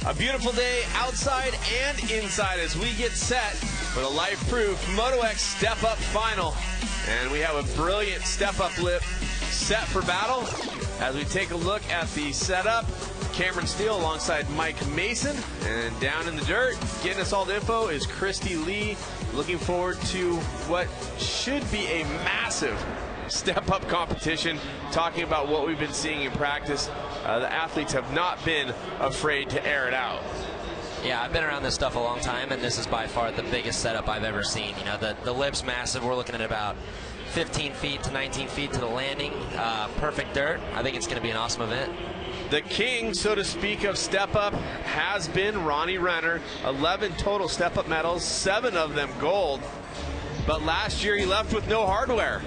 A beautiful day outside and inside as we get set for the life-proof Moto X Step Up Final. And we have a brilliant step-up lip set for battle. As we take a look at the setup, Cameron Steele alongside Mike Mason. And down in the dirt, getting us all the info is Christy Lee. Looking forward to what should be a massive step-up competition, talking about what we've been seeing in practice. The athletes have not been afraid to air it out. Yeah, I've been around this stuff a long time, and this is by far the biggest setup I've ever seen. You know, the lip's massive. We're looking at about 15 feet to 19 feet to the landing. Perfect dirt. I think it's going to be an awesome event. The king, so to speak, of step-up has been Ronnie Renner. 11 total step-up medals, 7 of them gold. But last year he left with no hardware.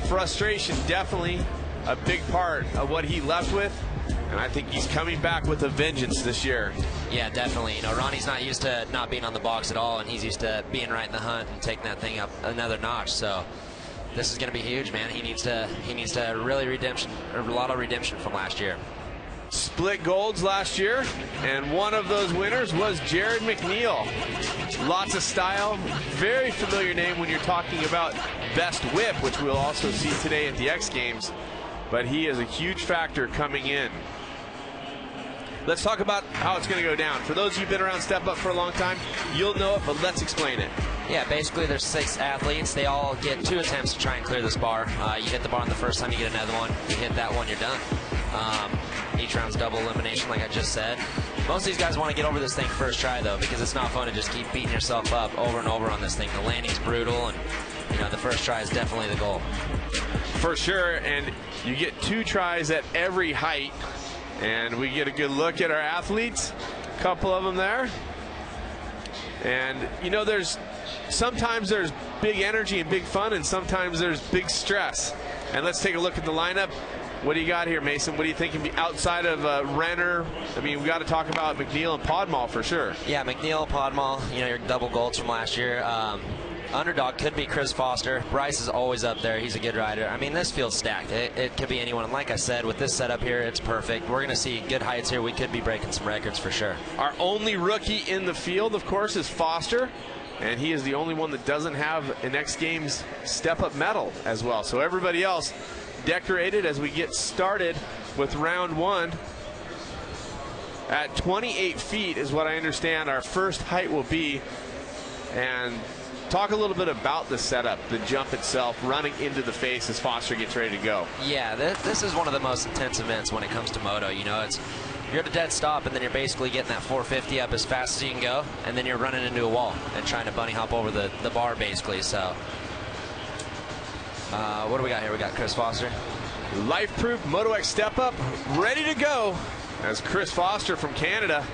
Frustration definitely a big part of what he left with, and I think he's coming back with a vengeance this year. Yeah, definitely. You know, Ronnie's not used to not being on the box at all, and he's used to being right in the hunt and taking that thing up another notch. So this is going to be huge, man. He needs to really a lot of redemption from last year. Split golds last year, and one of those winners was Jared McNeil. Lots of style, very familiar name when you're talking about best whip, which we'll also see today at the X Games, but he is a huge factor coming in. Let's talk about how it's going to go down. For those of you who've been around Step Up for a long time, you'll know it, but let's explain it. Yeah, basically there's 6 athletes. They all get 2 attempts to try and clear this bar. You hit the bar on the first time, you get another one. You hit that one, you're done. Each round's double elimination, like I just said. Most of these guys want to get over this thing first try, though, because it's not fun to just keep beating yourself up over and over on this thing. The landing's brutal, and you know the first try is definitely the goal. For sure, and you get 2 tries at every height, and we get a good look at our athletes. A couple of them there. And you know, sometimes there's big energy and big fun, and sometimes there's big stress. And let's take a look at the lineup. What do you got here, Mason? What do you think outside of Renner? I mean, we got to talk about McNeil and Podmall for sure. Yeah, McNeil, Podmall, you know, your double golds from last year. Underdog could be Chris Foster. Bryce is always up there. He's a good rider. I mean, this field's stacked. It could be anyone. And like I said, with this setup here, it's perfect. We're going to see good heights here. We could be breaking some records for sure. Our only rookie in the field, of course, is Foster. And he is the only one that doesn't have an X Games step-up medal as well. So everybody else decorated as we get started with round 1. At 28 feet is what I understand our first height will be. And talk a little bit about the setup, the jump itself, running into the face as Foster gets ready to go. Yeah, this is one of the most intense events when it comes to moto. You know, you're at a dead stop, and then you're basically getting that 450 up as fast as you can go, and then you're running into a wall and trying to bunny hop over the bar, basically. So what do we got here? We got Chris Foster. Life-proof Moto X Step Up, ready to go as Chris Foster from Canada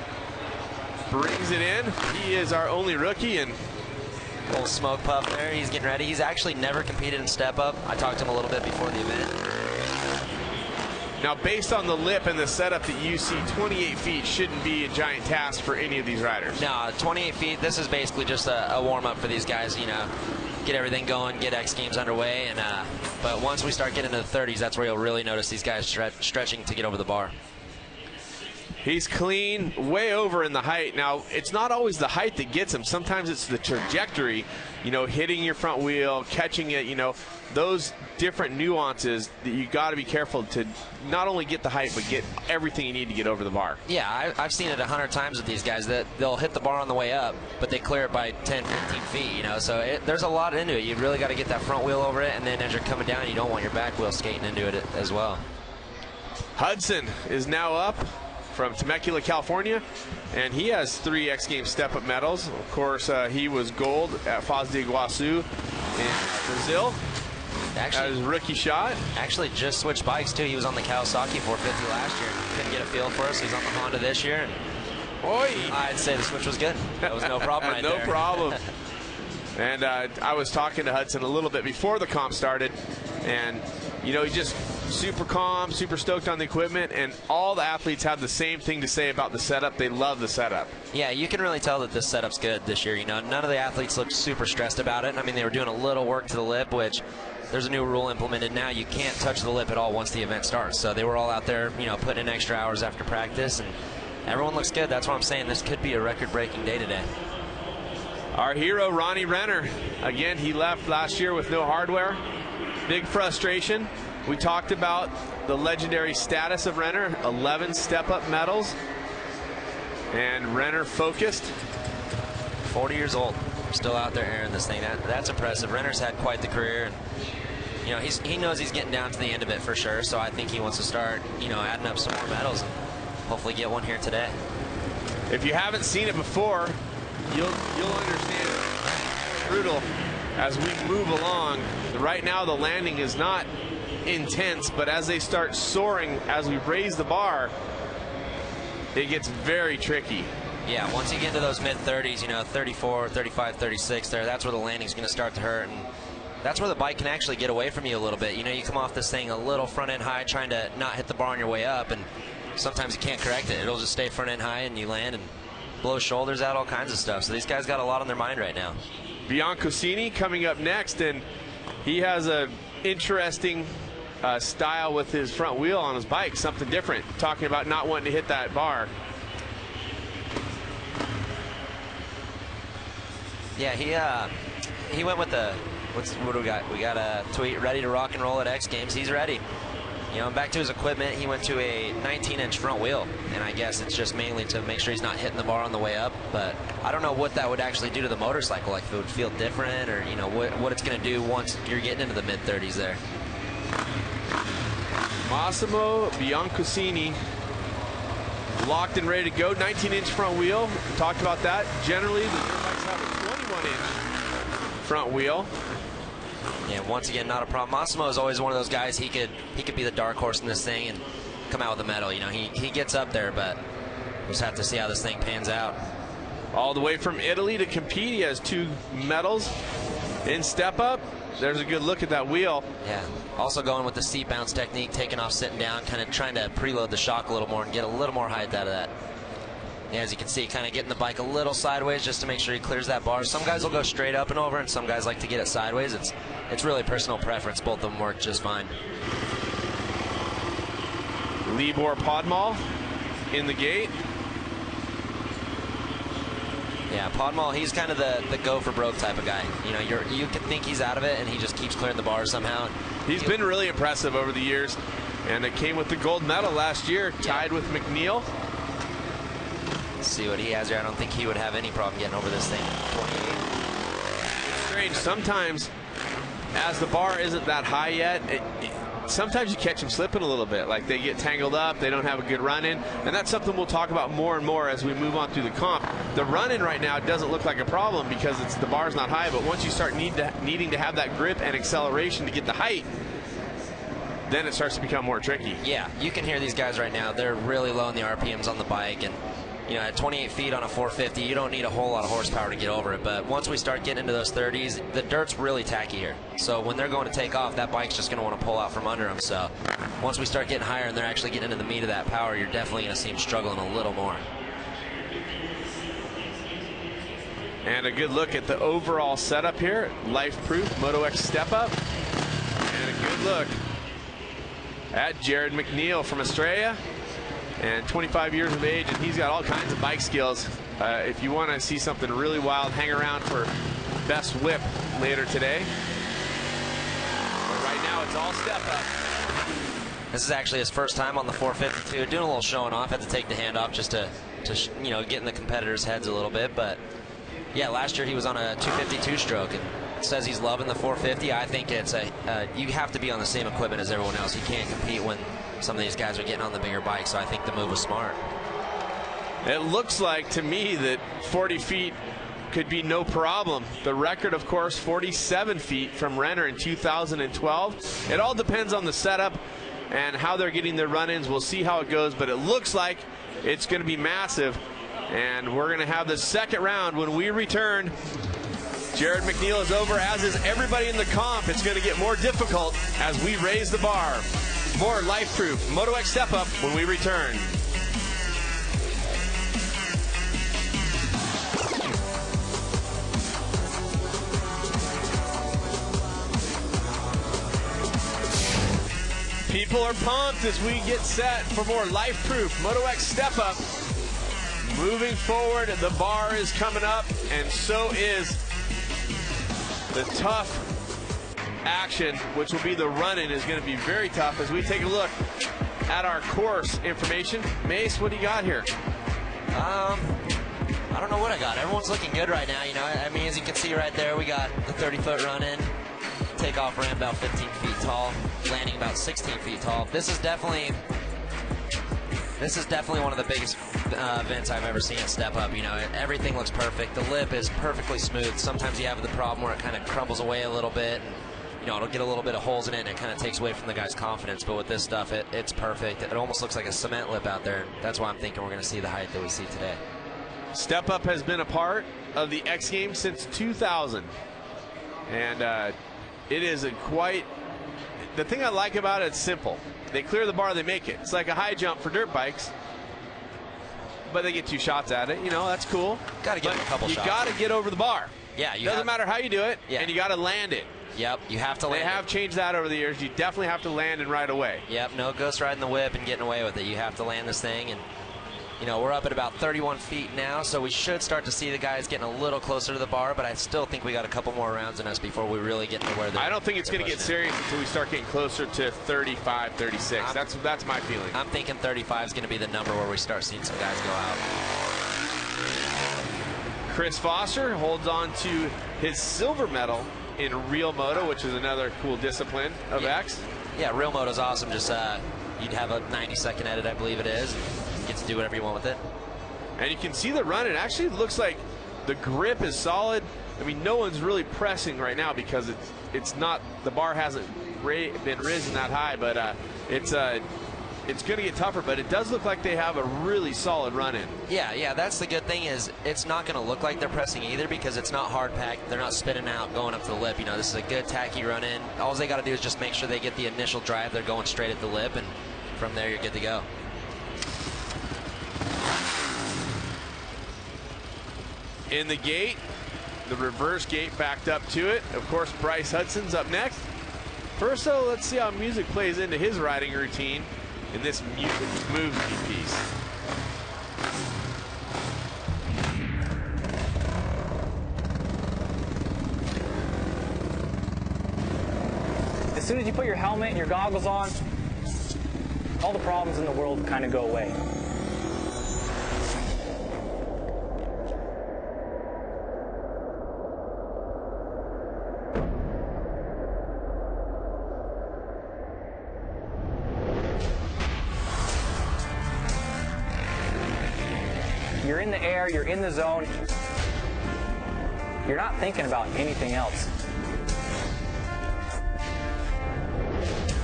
brings it in. He is our only rookie, and little smoke puff there. He's getting ready. He's actually never competed in Step Up. I talked to him a little bit before the event. Now, based on the lip and the setup that you see, 28 feet shouldn't be a giant task for any of these riders. No, 28 feet, this is basically just a warm-up for these guys, you know, get everything going, get X Games underway. And but once we start getting into the 30s, that's where you'll really notice these guys stretching to get over the bar. He's clean, way over in the height. Now, it's not always the height that gets him. Sometimes it's the trajectory, you know, hitting your front wheel, catching it, you know, those different nuances that you got to be careful to not only get the height, but get everything you need to get over the bar. Yeah, I've seen it 100 times with these guys that they'll hit the bar on the way up, but they clear it by 10, 15 feet, you know, so there's a lot into it. You really got to get that front wheel over it, and then as you're coming down, you don't want your back wheel skating into it as well. Hudson is now up from Temecula, California, and he has 3 X Games step-up medals. Of course, he was gold at Foz do Iguaçu in Brazil. Actually, at his rookie shot. Actually just switched bikes too. He was on the Kawasaki 450 last year. Couldn't get a feel for us. He's on the Honda this year. I'd say the switch was good. That was no problem right no there. No problem. And I was talking to Hudson a little bit before the comp started, and you know, he's just super calm, super stoked on the equipment, and all the athletes have the same thing to say about the setup. They love the setup. Yeah, you can really tell that this setup's good this year. You know, none of the athletes looked super stressed about it. I mean, they were doing a little work to the lip, which there's a new rule implemented now. You can't touch the lip at all once the event starts. So they were all out there, you know, putting in extra hours after practice, and everyone looks good. That's what I'm saying. This could be a record-breaking day today. Our hero, Ronnie Renner. Again, he left last year with no hardware. Big frustration. We talked about the legendary status of Renner, 11 step-up medals. And Renner focused. 40 years old, still out there airing this thing. That's impressive. Renner's had quite the career. And, you know, he knows he's getting down to the end of it for sure. So I think he wants to start, you know, adding up some more medals and hopefully get one here today. If you haven't seen it before, you'll understand it's brutal as we move along. Right now the landing is not intense, but as they start soaring, as we raise the bar, it gets very tricky. Yeah, once you get into those mid-30s, you know, 34, 35, 36 there, that's where the landing's going to start to hurt. And that's where the bike can actually get away from you a little bit. You know, you come off this thing a little front-end high, trying to not hit the bar on your way up, and sometimes you can't correct it. It'll just stay front-end high, and you land and blow shoulders out, all kinds of stuff. So these guys got a lot on their mind right now. Biancosini coming up next, and he has a interesting style with his front wheel on his bike, something different, talking about not wanting to hit that bar. Yeah, he went with the, what do we got? We got a tweet, ready to rock and roll at X Games. He's ready. You know, back to his equipment, he went to a 19-inch front wheel, and I guess it's just mainly to make sure he's not hitting the bar on the way up. But I don't know what that would actually do to the motorcycle, like if it would feel different, or, you know, what it's going to do once you're getting into the mid-30s there. Massimo Biancosini locked and ready to go. 19-inch front wheel. We talked about that. Generally, the dirt bikes have a 21-inch front wheel. Yeah, once again, not a problem. Massimo is always one of those guys. He could be the dark horse in this thing and come out with a medal. You know, he gets up there, but we'll just have to see how this thing pans out. All the way from Italy to compete. He has 2 medals in step up. There's a good look at that wheel. Yeah, also going with the seat bounce technique, taking off, sitting down, kind of trying to preload the shock a little more and get a little more height out of that. Yeah, as you can see, kind of getting the bike a little sideways just to make sure he clears that bar. Some guys will go straight up and over, and some guys like to get it sideways. It's really personal preference. Both of them work just fine. Libor Podmal in the gate. Yeah, Podmal, he's kind of the go for broke type of guy. You know, you can think he's out of it, and he just keeps clearing the bar somehow. He's been really impressive over the years, and it came with the gold medal last year, tied with McNeil. Let's see what he has here. I don't think he would have any problem getting over this thing. 28. It's strange. Sometimes, as the bar isn't that high yet, sometimes you catch them slipping a little bit. Like they get tangled up, they don't have a good run-in, and that's something we'll talk about more and more as we move on through the comp. The run-in right now doesn't look like a problem because the bar's not high, but once you start needing to have that grip and acceleration to get the height, then it starts to become more tricky. Yeah, you can hear these guys right now. They're really low in the RPMs on the bike, and you know, at 28 feet on a 450, you don't need a whole lot of horsepower to get over it. But once we start getting into those 30s, the dirt's really tacky here. So when they're going to take off, that bike's just going to want to pull out from under them. So once we start getting higher and they're actually getting into the meat of that power, you're definitely going to see them struggling a little more. And a good look at the overall setup here. Life Proof Moto X Step Up. And a good look at Jared McNeil from Australia. And 25 years of age, and he's got all kinds of bike skills. If you want to see something really wild, hang around for best whip later today. But right now, it's all step up. This is actually his first time on the 452, doing a little showing off. Had to take the hand off just to you know, get in the competitors' heads a little bit. But yeah, last year he was on a 252 stroke and says he's loving the 450. I think it's you have to be on the same equipment as everyone else. You can't compete when some of these guys are getting on the bigger bikes, so I think the move was smart. It looks like to me that 40 feet could be no problem. The record, of course, 47 feet from Renner in 2012. It all depends on the setup and how they're getting their run-ins. We'll see how it goes, but it looks like it's going to be massive. And we're going to have the second round when we return. Jared McNeil is over, as is everybody in the comp. It's going to get more difficult as we raise the bar. More Life Proof Moto X Step Up when we return. People are pumped as we get set for more Life Proof Moto X Step Up. Moving forward, the bar is coming up, and so is the tough action, which will be the run-in, is going to be very tough as we take a look at our course information. Mace, what do you got here? I don't know what I got. Everyone's looking good right now. You know, I mean, as you can see right there, we got the 30-foot run-in, takeoff ramp about 15 feet tall, landing about 16 feet tall. This is definitely one of the biggest events I've ever seen in Step Up. You know, everything looks perfect. The lip is perfectly smooth. Sometimes you have the problem where it kind of crumbles away a little bit, and you know, it'll get a little bit of holes in it, and it kind of takes away from the guy's confidence. But with this stuff, it's perfect. It almost looks like a cement lip out there. That's why I'm thinking we're going to see the height that we see today. Step Up has been a part of the X Games since 2000, and it is the thing I like about it, it's simple. They clear the bar, they make it. It's like a high jump for dirt bikes, but they get 2 shots at it. You know, that's cool. Got to get a couple shots. You got to get over the bar. Yeah, doesn't matter how you do it, yeah, and you got to land it. Yep, you have to land. They have changed that over the years. You definitely have to land it right away. Yep, no ghost riding the whip and getting away with it. You have to land this thing, and you know, we're up at about 31 feet now, so we should start to see the guys getting a little closer to the bar, but I still think we got a couple more rounds in us before we really get to where they're. I don't think it's going to get serious until we start getting closer to 35, 36. That's my feeling. I'm thinking 35 is going to be the number where we start seeing some guys go out. Chris Foster holds on to his silver medal in Real Moto, which is another cool discipline of X. Yeah, Real Moto's awesome. Just you'd have a 90-second edit, I believe it is. You get to do whatever you want with it. And you can see the run. It actually looks like the grip is solid. I mean, no one's really pressing right now because it's not, the bar hasn't been risen that high, but it's going to get tougher, but it does look like they have a really solid run-in. Yeah, that's the good thing, is it's not going to look like they're pressing either because it's not hard packed. They're not spinning out, going up to the lip. You know, this is a good tacky run-in. All they got to do is just make sure they get the initial drive. They're going straight at the lip, and from there you're good to go. In the gate, the reverse gate backed up to it. Of course, Bryce Hudson's up next. First, though, let's see how music plays into his riding routine in this music moves me piece. As soon as you put your helmet and your goggles on, all the problems in the world kind of go away. You're in the air, you're in the zone. You're not thinking about anything else.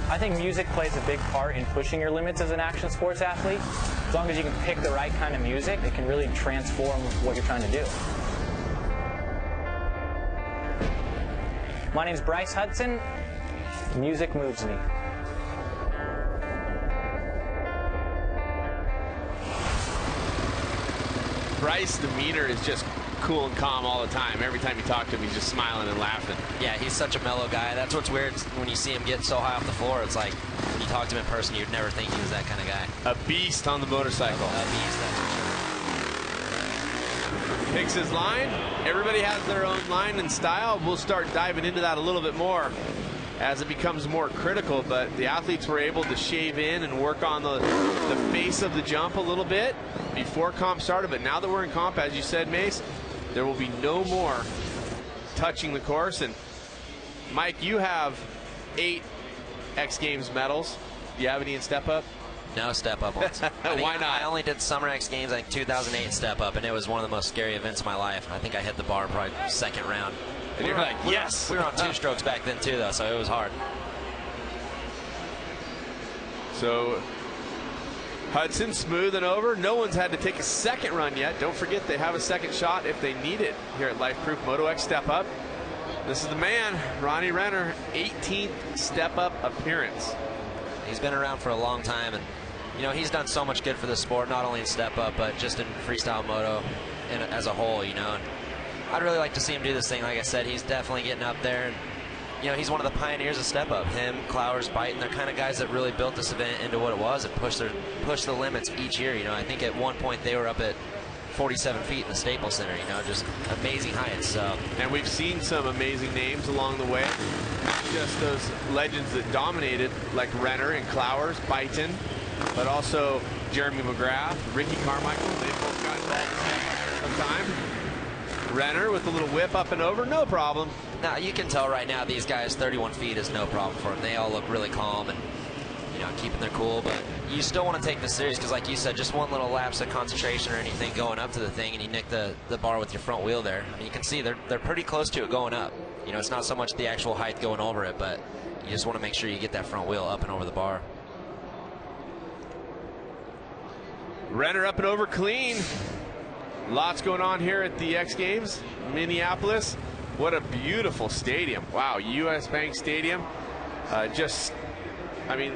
I think music plays a big part in pushing your limits as an action sports athlete. As long as you can pick the right kind of music, it can really transform what you're trying to do. My name's Bryce Hudson. Music moves me. Bryce's demeanor is just cool and calm all the time. Every time you talk to him, he's just smiling and laughing. Yeah, he's such a mellow guy. That's what's weird when you see him get so high off the floor. It's like when you talk to him in person, you'd never think he was that kind of guy. A beast on the motorcycle. A beast, that's for sure. Picks his line. Everybody has their own line and style. We'll start diving into that a little bit more as it becomes more critical, but the athletes were able to shave in and work on the face of the jump a little bit before comp started. But now that we're in comp, as you said, Mace, there will be no more touching the course. And Mike, you have 8 X Games medals. Do you have any in Step Up? No Step Up ones. Why not? I only did Summer X Games, I think 2008 Step Up, and it was one of the most scary events of my life. I think I hit the bar probably second round. And you're like, yes. We were on 2 strokes back then too, though, so it was hard. So Hudson smoothing over. No one's had to take a second run yet. Don't forget they have a second shot if they need it here at Life Proof Moto X Step Up. This is the man, Ronnie Renner, 18th Step Up appearance. He's been around for a long time, and you know, he's done so much good for the sport, not only in Step Up, but just in freestyle moto as a whole, you know. And I'd really like to see him do this thing. Like I said, he's definitely getting up there. And, you know, he's one of the pioneers of Step Up. Him, Clowers, Byton, they're kind of guys that really built this event into what it was and pushed the limits each year. You know, I think at one point they were up at 47 feet in the Staples Center, you know, just amazing heights. So. And we've seen some amazing names along the way. Not just those legends that dominated, like Renner and Clowers, Byton, but also Jeremy McGrath, Ricky Carmichael. They both got involved sometime. Renner with a little whip up and over, no problem. Now, you can tell right now these guys, 31 feet is no problem for them. They all look really calm and, you know, keeping their cool, but you still want to take this serious because, like you said, just one little lapse of concentration or anything going up to the thing and you nick the bar with your front wheel there. I mean, you can see they're pretty close to it going up. You know, it's not so much the actual height going over it, but you just want to make sure you get that front wheel up and over the bar. Renner up and over clean. Lots going on here at the X Games, Minneapolis. What a beautiful stadium. Wow, US Bank Stadium. I mean,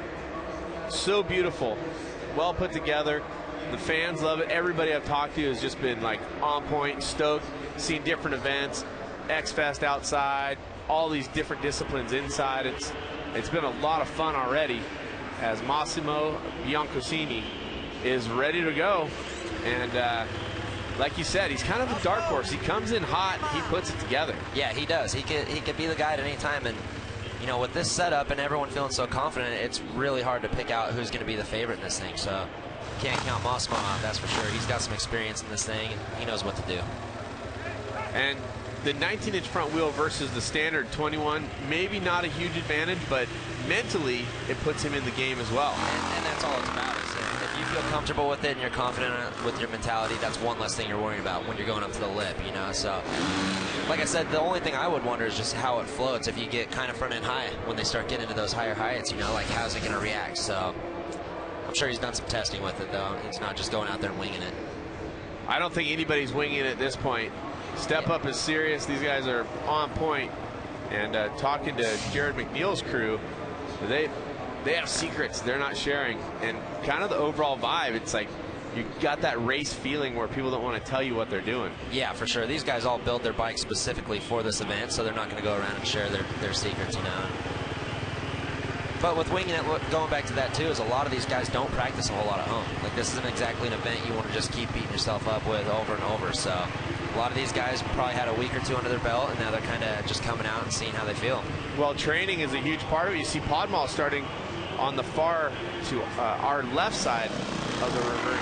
so beautiful. Well put together. The fans love it. Everybody I've talked to has just been like on point, stoked, seen different events, X-Fest outside, all these different disciplines inside. It's been a lot of fun already as Massimo Biancosini is ready to go. And like you said, he's kind of a dark horse. He comes in hot, he puts it together. Yeah, he does. He could be the guy at any time. And, you know, with this setup and everyone feeling so confident, it's really hard to pick out who's going to be the favorite in this thing. So can't count Massimo out, that's for sure. He's got some experience in this thing, and he knows what to do. And the 19-inch front wheel versus the standard 21, maybe not a huge advantage, but mentally it puts him in the game as well. And that's all it's about. Is if you feel comfortable with it and you're confident with your mentality, that's one less thing you're worrying about when you're going up to the lip, you know. So, like I said, the only thing I would wonder is just how it floats. If you get kind of front end high when they start getting into those higher heights, you know, like how's it going to react? So, I'm sure he's done some testing with it, though. It's not just going out there and winging it. I don't think anybody's winging it at this point. Step Up is serious. These guys are on point. And talking to Jared McNeil's crew, they have secrets they're not sharing. And kind of the overall vibe, it's like you got that race feeling where people don't want to tell you what they're doing. Yeah, for sure. These guys all build their bikes specifically for this event, so they're not going to go around and share their secrets, you know. But with winging it, going back to that too, is a lot of these guys don't practice a whole lot at home. Like, this isn't exactly an event you want to just keep beating yourself up with over and over. So a lot of these guys probably had a week or two under their belt, and now they're kind of just coming out and seeing how they feel. Well, training is a huge part of it. You see Podmal starting on the far to our left side of the reverse.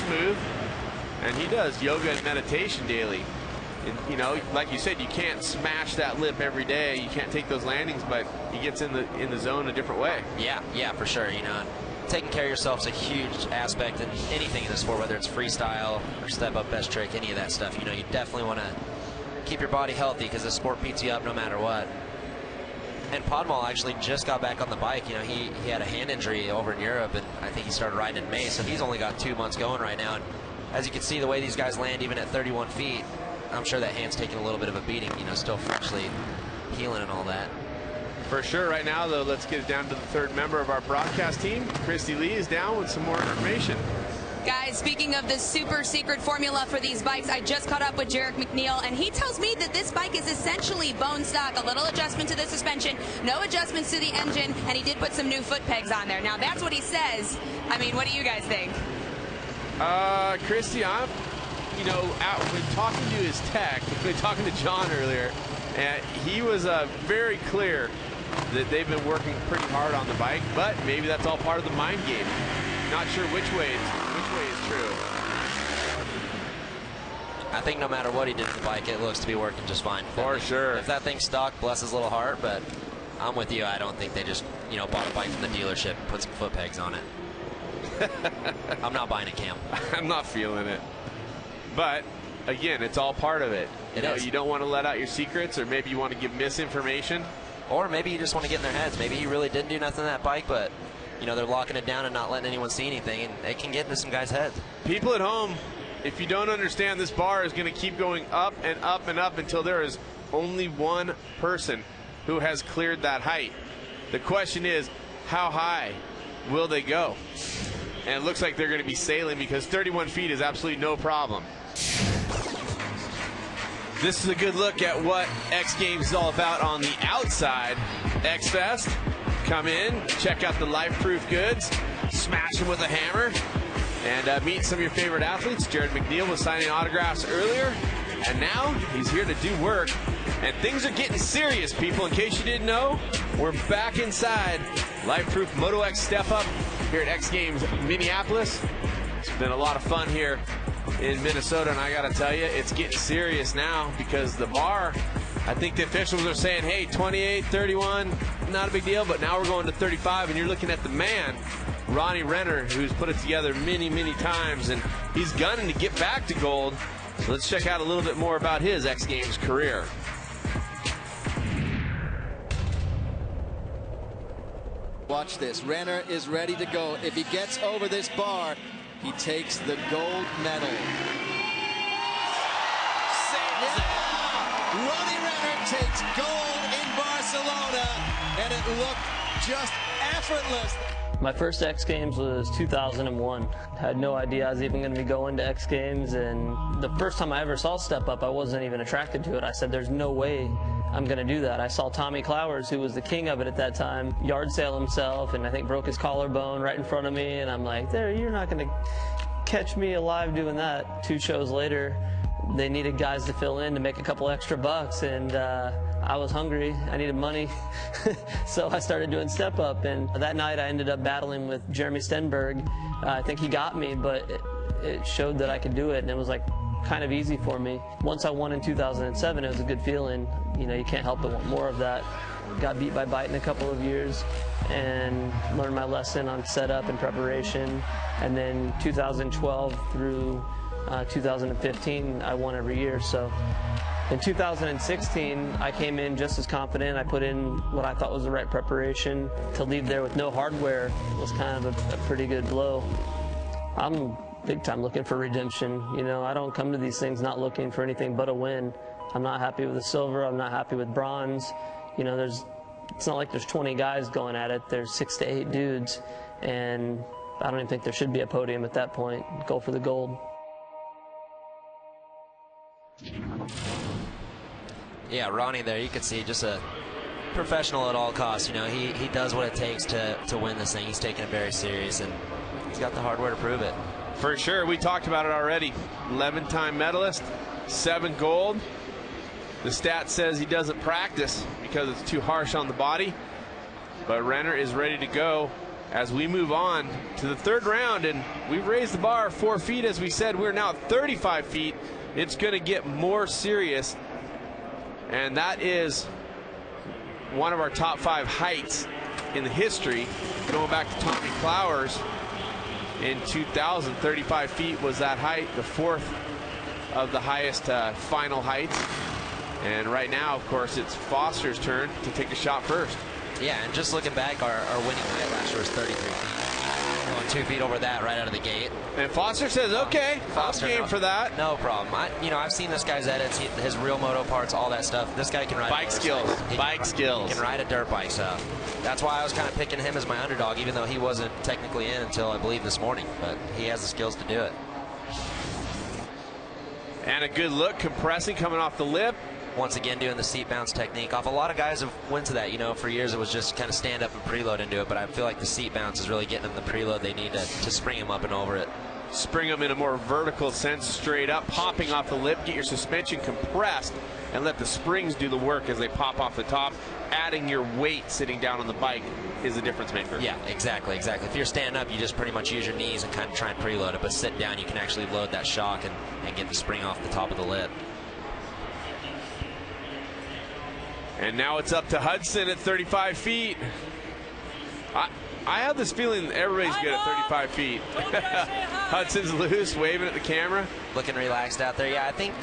Smooth. And he does yoga and meditation daily. And, you know, like you said, you can't smash that lip every day. You can't take those landings, but he gets in the zone a different way. Yeah, for sure. You know, taking care of yourself is a huge aspect in anything in the sport, whether it's freestyle or step up, best trick, any of that stuff. You know, you definitely want to keep your body healthy because the sport beats you up no matter what. And Podmal actually just got back on the bike. You know, he had a hand injury over in Europe, and I think he started riding in May, so he's only got 2 months going right now. And as you can see, the way these guys land, even at 31 feet, I'm sure that hand's taking a little bit of a beating, you know, still freshly healing and all that. For sure. Right now, though, let's get it down to the third member of our broadcast team. Christy Lee is down with some more information. Guys, speaking of the super secret formula for these bikes, I just caught up with Jarek McNeil, and he tells me that this bike is essentially bone stock. A little adjustment to the suspension, no adjustments to the engine, and he did put some new foot pegs on there. Now, that's what he says. I mean, what do you guys think? Christy, you know, when talking to his tech, talking to John earlier, and he was very clear that they've been working pretty hard on the bike, but maybe that's all part of the mind game. Not sure which way is true. I think no matter what he did to the bike, it looks to be working just fine. For sure. If that thing's stock, bless his little heart, but I'm with you. I don't think they just, you know, bought a bike from the dealership and put some foot pegs on it. I'm not buying a Cam. I'm not feeling it. But again, it's all part of it. You don't want to let out your secrets, or maybe you want to give misinformation. Or maybe you just want to get in their heads. Maybe he really didn't do nothing to that bike, but, you know, they're locking it down and not letting anyone see anything, and it can get into some guys' heads. People at home, if you don't understand, this bar is going to keep going up and up and up until there is only one person who has cleared that height. The question is, how high will they go? And it looks like they're going to be sailing, because 31 feet is absolutely no problem. This is a good look at what X Games is all about on the outside. X Fest, come in, check out the life-proof goods, smash them with a hammer, and meet some of your favorite athletes. Jared McNeil was signing autographs earlier, and now he's here to do work. And things are getting serious, people. In case you didn't know, we're back inside Life-Proof Moto X Step Up here at X Games Minneapolis. It's been a lot of fun here in Minnesota, and I got to tell you, it's getting serious now because the bar, I think the officials are saying, hey, 28, 31, not a big deal, but now we're going to 35, and you're looking at the man, Ronnie Renner, who's put it together many, many times, and he's gunning to get back to gold. So let's check out a little bit more about his X Games career. Watch this. Renner is ready to go. If he gets over this bar, he takes the gold medal. Ronnie Renner takes gold in Barcelona, and it looked just effortless. My first X Games was 2001. I had no idea I was even going to be going to X Games, and the first time I ever saw Step Up, I wasn't even attracted to it. I said, there's no way I'm going to do that. I saw Tommy Clowers, who was the king of it at that time, yard sail himself, and I think broke his collarbone right in front of me, and I'm like, you're not going to catch me alive doing that. 2 shows later, they needed guys to fill in to make a couple extra bucks, and I was hungry. I needed money. So I started doing Step Up, and that night I ended up battling with Jeremy Stenberg. I think he got me, but it showed that I could do it, and it was like kind of easy for me. Once I won in 2007, it was a good feeling. You know, you can't help but want more of that. Got beat by Bite in a couple of years and learned my lesson on setup and preparation. And then 2012 through 2015, I won every year. So in 2016, I came in just as confident. I put in what I thought was the right preparation. To leave there with no hardware was kind of a pretty good blow. I'm big time looking for redemption. You know, I don't come to these things not looking for anything but a win. I'm not happy with the silver. I'm not happy with bronze. You know, it's not like there's 20 guys going at it. There's 6 to 8 dudes, and I don't even think there should be a podium at that point. Go for the gold. Yeah, Ronnie there, you can see just a professional at all costs. You know, he does what it takes to win this thing. He's taking it very serious, and he's got the hardware to prove it. For sure, we talked about it already. 11-time medalist, 7 gold. The stat says he doesn't practice because it's too harsh on the body. But Renner is ready to go as we move on to the 3rd round. And we've raised the bar 4 feet. As we said, we're now at 35 feet. It's going to get more serious. And that is one of our top 5 heights in the history. Going back to Tommy Clowers in 2000, 35 feet was that height, the 4th of the highest final heights. And right now, of course, it's Foster's turn to take the shot first. Yeah, and just looking back, our winning height last year was 33 feet. Going 2 feet over that right out of the gate. And Foster says, okay, Foster game for that. No problem. I've seen this guy's edits, his real moto parts, all that stuff. This guy can ride bike skills. Bike skills. He can ride a dirt bike, so that's why I was kind of picking him as my underdog, even though he wasn't technically in until I believe this morning. But he has the skills to do it. And a good look, compressing, coming off the lip. Once again, doing the seat bounce technique. A lot of guys have went to that. You know, for years it was just kind of stand up and preload into it, but I feel like the seat bounce is really getting them the preload they need to spring them up and over it. Spring them in a more vertical sense, straight up, popping off the lip, get your suspension compressed, and let the springs do the work as they pop off the top. Adding your weight sitting down on the bike is a difference maker. Yeah, exactly. If you're standing up, you just pretty much use your knees and kind of try and preload it, but sit down, you can actually load that shock and get the spring off the top of the lip. And now it's up to Hudson at 35 feet. I have this feeling that everybody's good at 35 feet. Hudson's loose, waving at the camera. Looking relaxed out there. Yeah, I think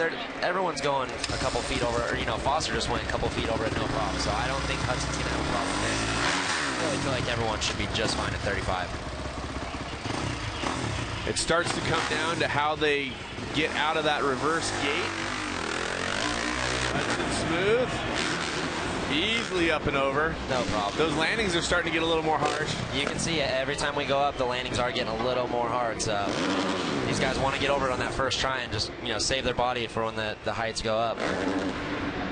everyone's going a couple feet over, or, you know, Foster just went a couple feet over it, no problem. So I don't think Hudson's going to have a problem there. I really feel like everyone should be just fine at 35. It starts to come down to how they get out of that reverse gate. Hudson smooth. Easily up and over. No problem. Those landings are starting to get a little more harsh. You can see it. Every time we go up, the landings are getting a little more hard. So these guys want to get over it on that first try and just, you know, save their body for when the heights go up.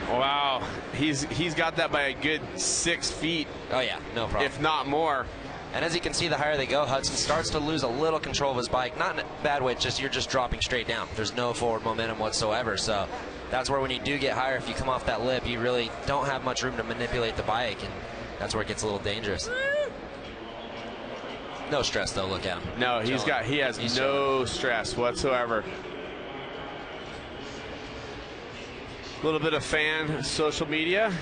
Wow. He's got that by a good 6 feet. Oh, yeah. No problem. If not more. And as you can see, the higher they go, Hudson starts to lose a little control of his bike. Not in a bad way, just you're just dropping straight down. There's no forward momentum whatsoever. So that's where when you do get higher, if you come off that lip, you really don't have much room to manipulate the bike, and that's where it gets a little dangerous. No stress though, look at him. No, he has no stress whatsoever. A little bit of fan social media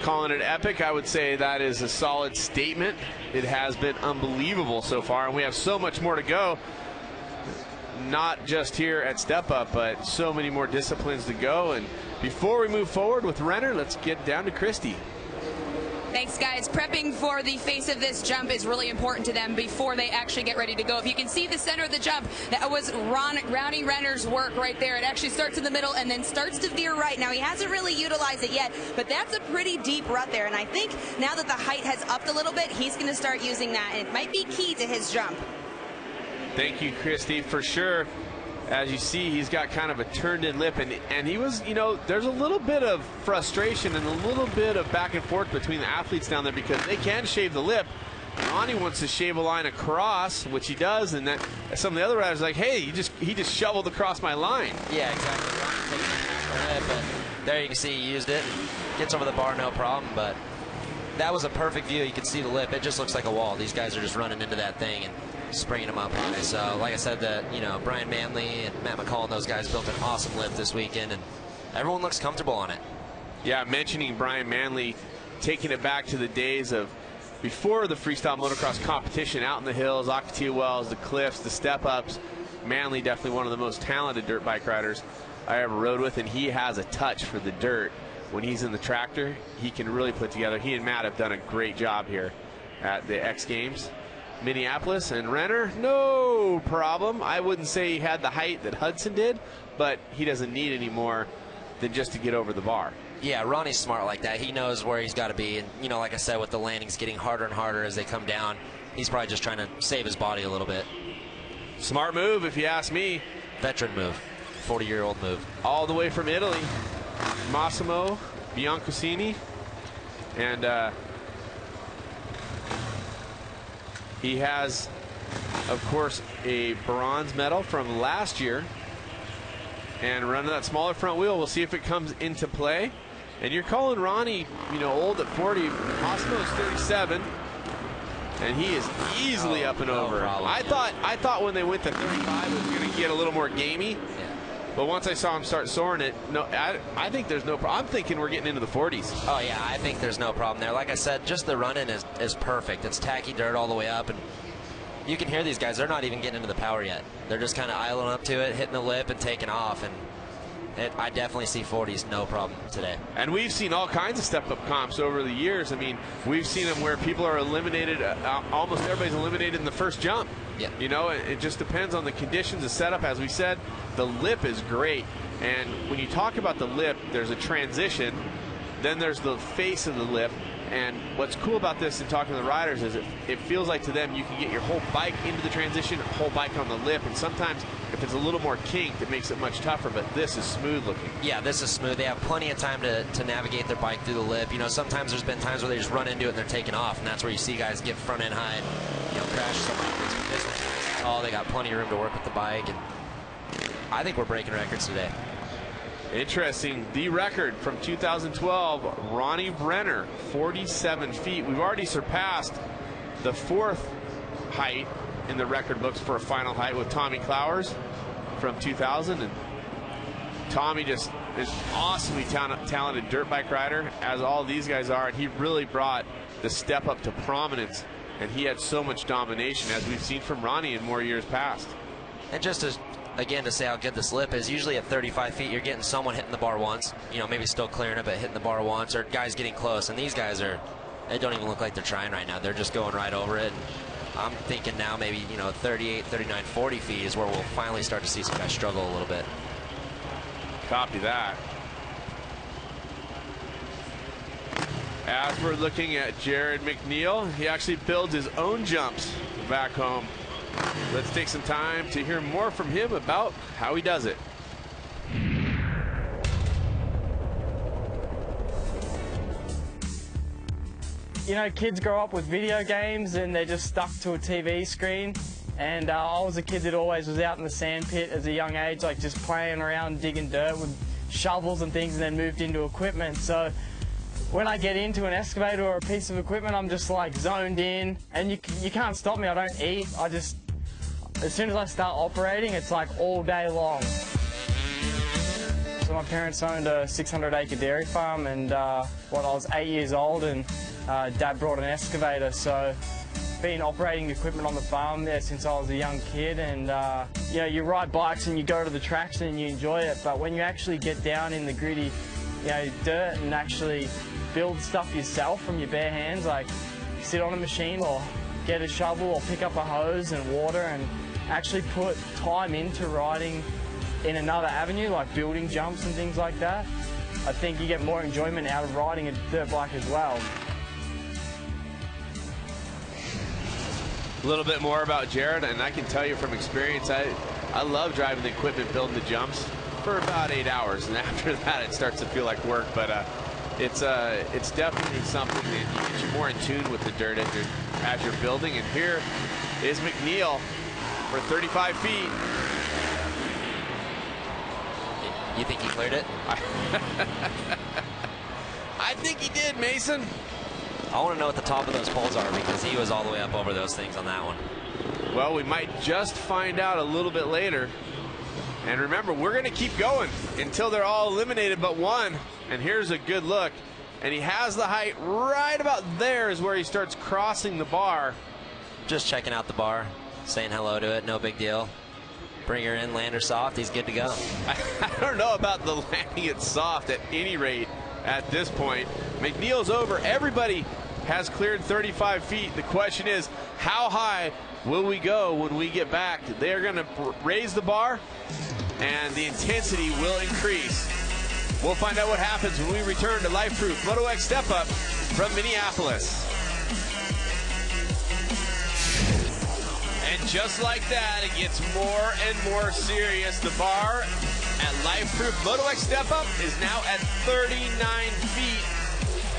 calling it epic. I would say that is a solid statement. It has been unbelievable so far, and we have so much more to go. Not just here at Step Up, but so many more disciplines to go. And before we move forward with Renner, let's get down to Christy. Thanks, guys. Prepping for the face of this jump is really important to them before they actually get ready to go. If you can see the center of the jump, that was Ronnie Renner's work right there. It actually starts in the middle and then starts to veer right. Now, he hasn't really utilized it yet, but that's a pretty deep rut there. And I think now that the height has upped a little bit, he's going to start using that, and it might be key to his jump. Thank you, Christy, for sure. As you see, he's got kind of a turned-in lip, and he was, you know, there's a little bit of frustration and a little bit of back and forth between the athletes down there because they can shave the lip. Ronnie wants to shave a line across, which he does, and then some of the other riders are like, hey, he just shoveled across my line. Yeah, exactly. Ronnie takes the lip, but there you can see he used it. Gets over the bar, no problem, but that was a perfect view. You can see the lip. It just looks like a wall. These guys are just running into that thing and springing them up high. So, like I said, Brian Manley and Matt McCall and those guys built an awesome lip this weekend, and everyone looks comfortable on it. Yeah, mentioning Brian Manley, taking it back to the days of before the freestyle motocross competition, out in the hills, Ocotillo Wells, the cliffs, the step-ups. Manley, definitely one of the most talented dirt bike riders I ever rode with, and he has a touch for the dirt. When he's in the tractor, he can really put together. He and Matt have done a great job here at the X Games. Minneapolis, and Renner, no problem. I wouldn't say he had the height that Hudson did, but he doesn't need any more than just to get over the bar. Yeah, Ronnie's smart like that. He knows where he's got to be, and like I said, with the landings getting harder and harder as they come down, he's probably just trying to save his body a little bit. Smart move, if you ask me. Veteran move, 40-year-old move. All the way from Italy, Massimo Bianconcini, and he has, of course, a bronze medal from last year. And running that smaller front wheel, we'll see if it comes into play. And you're calling Ronnie, old at 40. Massimo is 37, and he is easily up and over. Problem. I thought when they went to 35, it was going to get a little more gamey. Yeah. But once I saw him start soaring it, no, I think there's no problem. I'm thinking we're getting into the 40s. Oh, yeah, I think there's no problem there. Like I said, just the run-in is perfect. It's tacky dirt all the way up, and you can hear these guys. They're not even getting into the power yet. They're just kind of idling up to it, hitting the lip, and taking off. And I definitely see 40s, no problem today. And we've seen all kinds of step-up comps over the years. I mean, we've seen them where people are eliminated, almost everybody's eliminated in the first jump. Yeah. It just depends on the conditions, the setup. As we said, the lip is great. And when you talk about the lip, there's a transition. Then there's the face of the lip. And what's cool about this in talking to the riders is it feels like to them you can get your whole bike into the transition, whole bike on the lip. And sometimes if it's a little more kinked, it makes it much tougher. But this is smooth looking. Yeah, this is smooth. They have plenty of time to navigate their bike through the lip. Sometimes there's been times where they just run into it and they're taking off. And that's where you see guys get front end high and crash somebody. Oh, they got plenty of room to work with the bike. And I think we're breaking records today. Interesting. The record from 2012, Ronnie Renner, 47 feet. We've already surpassed the fourth height in the record books for a final height with Tommy Clowers from 2000. And Tommy just is awesomely talented dirt bike rider, as all these guys are. And he really brought the step up to prominence. And he had so much domination, as we've seen from Ronnie in more years past. And just again, to say how good this lip is, usually at 35 feet, you're getting someone hitting the bar once, maybe still clearing it, but hitting the bar once, or guys getting close. And these guys they don't even look like they're trying right now. They're just going right over it. And I'm thinking now maybe, 38, 39, 40 feet is where we'll finally start to see some guys struggle a little bit. Copy that. As we're looking at Jared McNeil, he actually builds his own jumps back home. Let's take some time to hear more from him about how he does it. You know, kids grow up with video games and they're just stuck to a TV screen. And I was a kid that always was out in the sand pit as a young age, like just playing around, digging dirt with shovels and things, and then moved into equipment. So when I get into an excavator or a piece of equipment, I'm just like zoned in, and you can't stop me. I don't eat. I just, as soon as I start operating, it's like all day long. So my parents owned a 600-acre dairy farm, and I was 8 years old, and Dad brought an excavator. So been operating equipment on the farm there since I was a young kid, and you know, you ride bikes and you go to the tracks and you enjoy it, but when you actually get down in the gritty, you know, dirt and actually build stuff yourself from your bare hands, like sit on a machine or get a shovel or pick up a hose and water and actually put time into riding in another avenue, like building jumps and things like that, I think you get more enjoyment out of riding a dirt bike as well. A little bit more about Jared, and I can tell you from experience, I love driving the equipment, building the jumps for about 8 hours, and after that it starts to feel like work. But it's definitely something that gets you more in tune with the dirt as you're building. And here is McNeil for 35 feet. You think he cleared it? I think he did, Mason. I want to know what the top of those poles are, because he was all the way up over those things on that one. Well, we might just find out a little bit later. And remember, we're going to keep going until they're all eliminated but one. And here's a good look. And he has the height right about there is where he starts crossing the bar. Just checking out the bar, saying hello to it, no big deal. Bring her in, land her soft, he's good to go. I don't know about the landing it soft at any rate at this point. McNeil's over. Everybody has cleared 35 feet. The question is, how high will we go when we get back? They're going to raise the bar, and the intensity will increase. We'll find out what happens when we return to Life Proof Moto X Step Up from Minneapolis. And just like that, it gets more and more serious. The bar at Life Proof Moto X Step Up is now at 39 feet.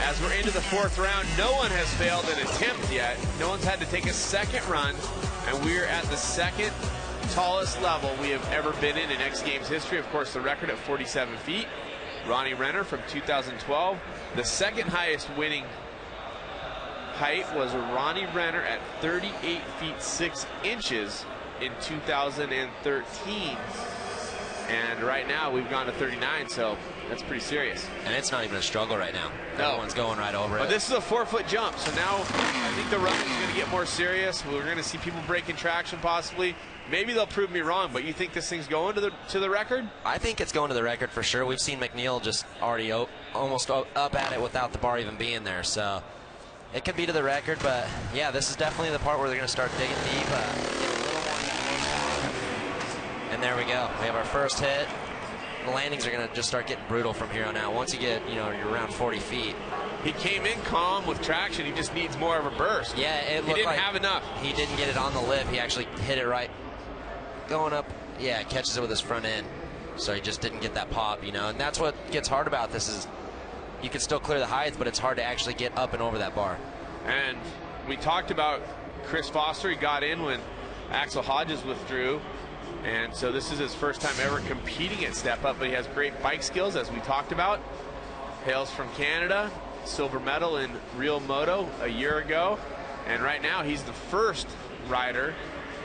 As we're into the fourth round, no one has failed an attempt yet. No one's had to take a second run, and we're at the second tallest level we have ever been in X Games history. Of course, the record at 47 feet. Ronnie Renner from 2012. The second highest winning height was Ronnie Renner at 38 feet 6 inches in 2013. And right now we've gone to 39, so that's pretty serious. And it's not even a struggle right now. No. Everyone's going right over it. But this is a 4-foot jump, so now I think the running is going to get more serious. We're going to see people breaking traction possibly. Maybe they'll prove me wrong, but you think this thing's going to the record? I think it's going to the record for sure. We've seen McNeil just already almost up at it without the bar even being there, so it could be to the record. But yeah, this is definitely the part where they're going to start digging deep, get a little more. And there we go. We have our first hit. The landings are going to just start getting brutal from here on out. Once you get, you're around 40 feet. He came in calm with traction. He just needs more of a burst. Yeah, it looked he didn't like have enough. He didn't get it on the lip. He actually hit it right going up. Yeah, catches it with his front end. So he just didn't get that pop, And that's what gets hard about this is you can still clear the heights, but it's hard to actually get up and over that bar. And we talked about Chris Foster. He got in when Axel Hodges withdrew. And so this is his first time ever competing at Step Up, but he has great bike skills, as we talked about. Hails from Canada, silver medal in Real Moto a year ago. And right now he's the first rider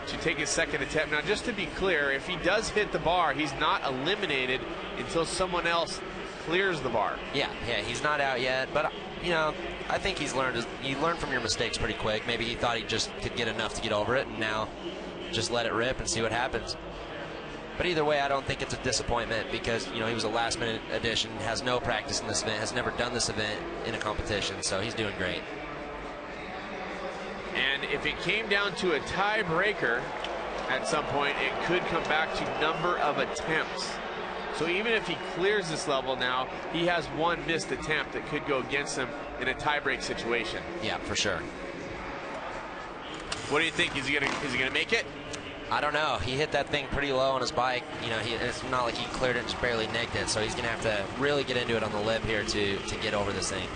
to take his second attempt. Now, just to be clear, if he does hit the bar, he's not eliminated until someone else clears the bar. Yeah, he's not out yet, but I think he's learned. You learn from your mistakes pretty quick. Maybe he thought he just could get enough to get over it, and now just let it rip and see what happens. But either way, I don't think it's a disappointment because, he was a last-minute addition, has no practice in this event, has never done this event in a competition, so he's doing great. And if it came down to a tiebreaker at some point, it could come back to number of attempts. So even if he clears this level now, he has one missed attempt that could go against him in a tiebreak situation. Yeah, for sure. What do you think? Is he gonna make it? I don't know. He hit that thing pretty low on his bike. It's not like he cleared it and just barely nicked it. So he's going to have to really get into it on the lip here to get over this thing.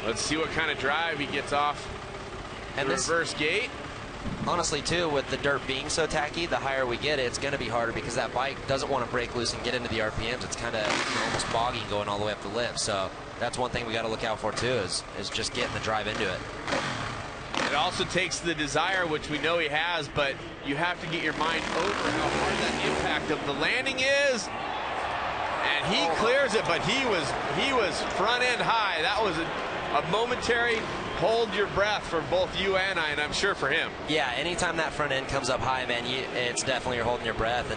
Let's see what kind of drive he gets off And the this, reverse gate. honestly, too, with the dirt being so tacky, the higher we get, it's going to be harder because that bike doesn't want to break loose and get into the RPMs. It's kind of almost bogging going all the way up the lip. So that's one thing we got to look out for, too, is just getting the drive into it. It also takes the desire, which we know he has, but you have to get your mind over how hard that impact of the landing is. And he clears it, but he was front end high. That was a momentary hold your breath for both you and I'm sure for him. Yeah, anytime that front end comes up high, man, it's definitely you're holding your breath.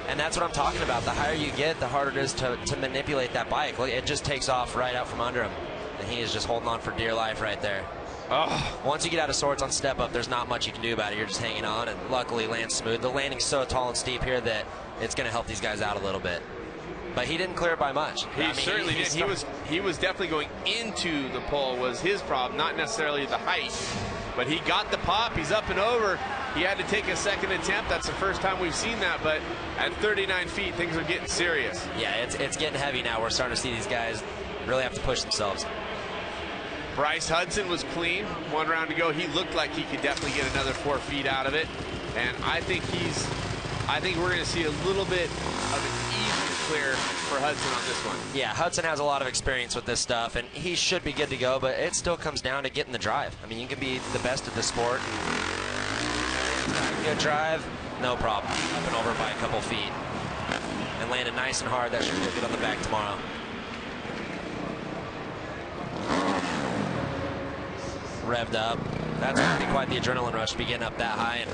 And that's what I'm talking about. The higher you get, the harder it is to manipulate that bike. It just takes off right out from under him. And he is just holding on for dear life right there. Oh. Once you get out of sorts on step up, there's not much you can do about it. You're just hanging on, and luckily lands smooth. The landing's so tall and steep here that it's going to help these guys out a little bit. But he didn't clear it by much. He certainly did. He was definitely going into the pole was his problem, not necessarily the height. But he got the pop. He's up and over. He had to take a second attempt. That's the first time we've seen that. But at 39 feet, things are getting serious. Yeah, it's getting heavy now. We're starting to see these guys really have to push themselves. Bryce Hudson was clean. 1 round to go. He looked like he could definitely get another 4 feet out of it. And I think we're going to see a little bit of an easier clear for Hudson on this one. Yeah, Hudson has a lot of experience with this stuff, and he should be good to go, but it still comes down to getting the drive. I mean, you can be the best at the sport. Good drive, no problem. Up and over by a couple feet. And landed nice and hard. That should look good on the back tomorrow. Revved up. That's going to be quite the adrenaline rush to be getting up that high and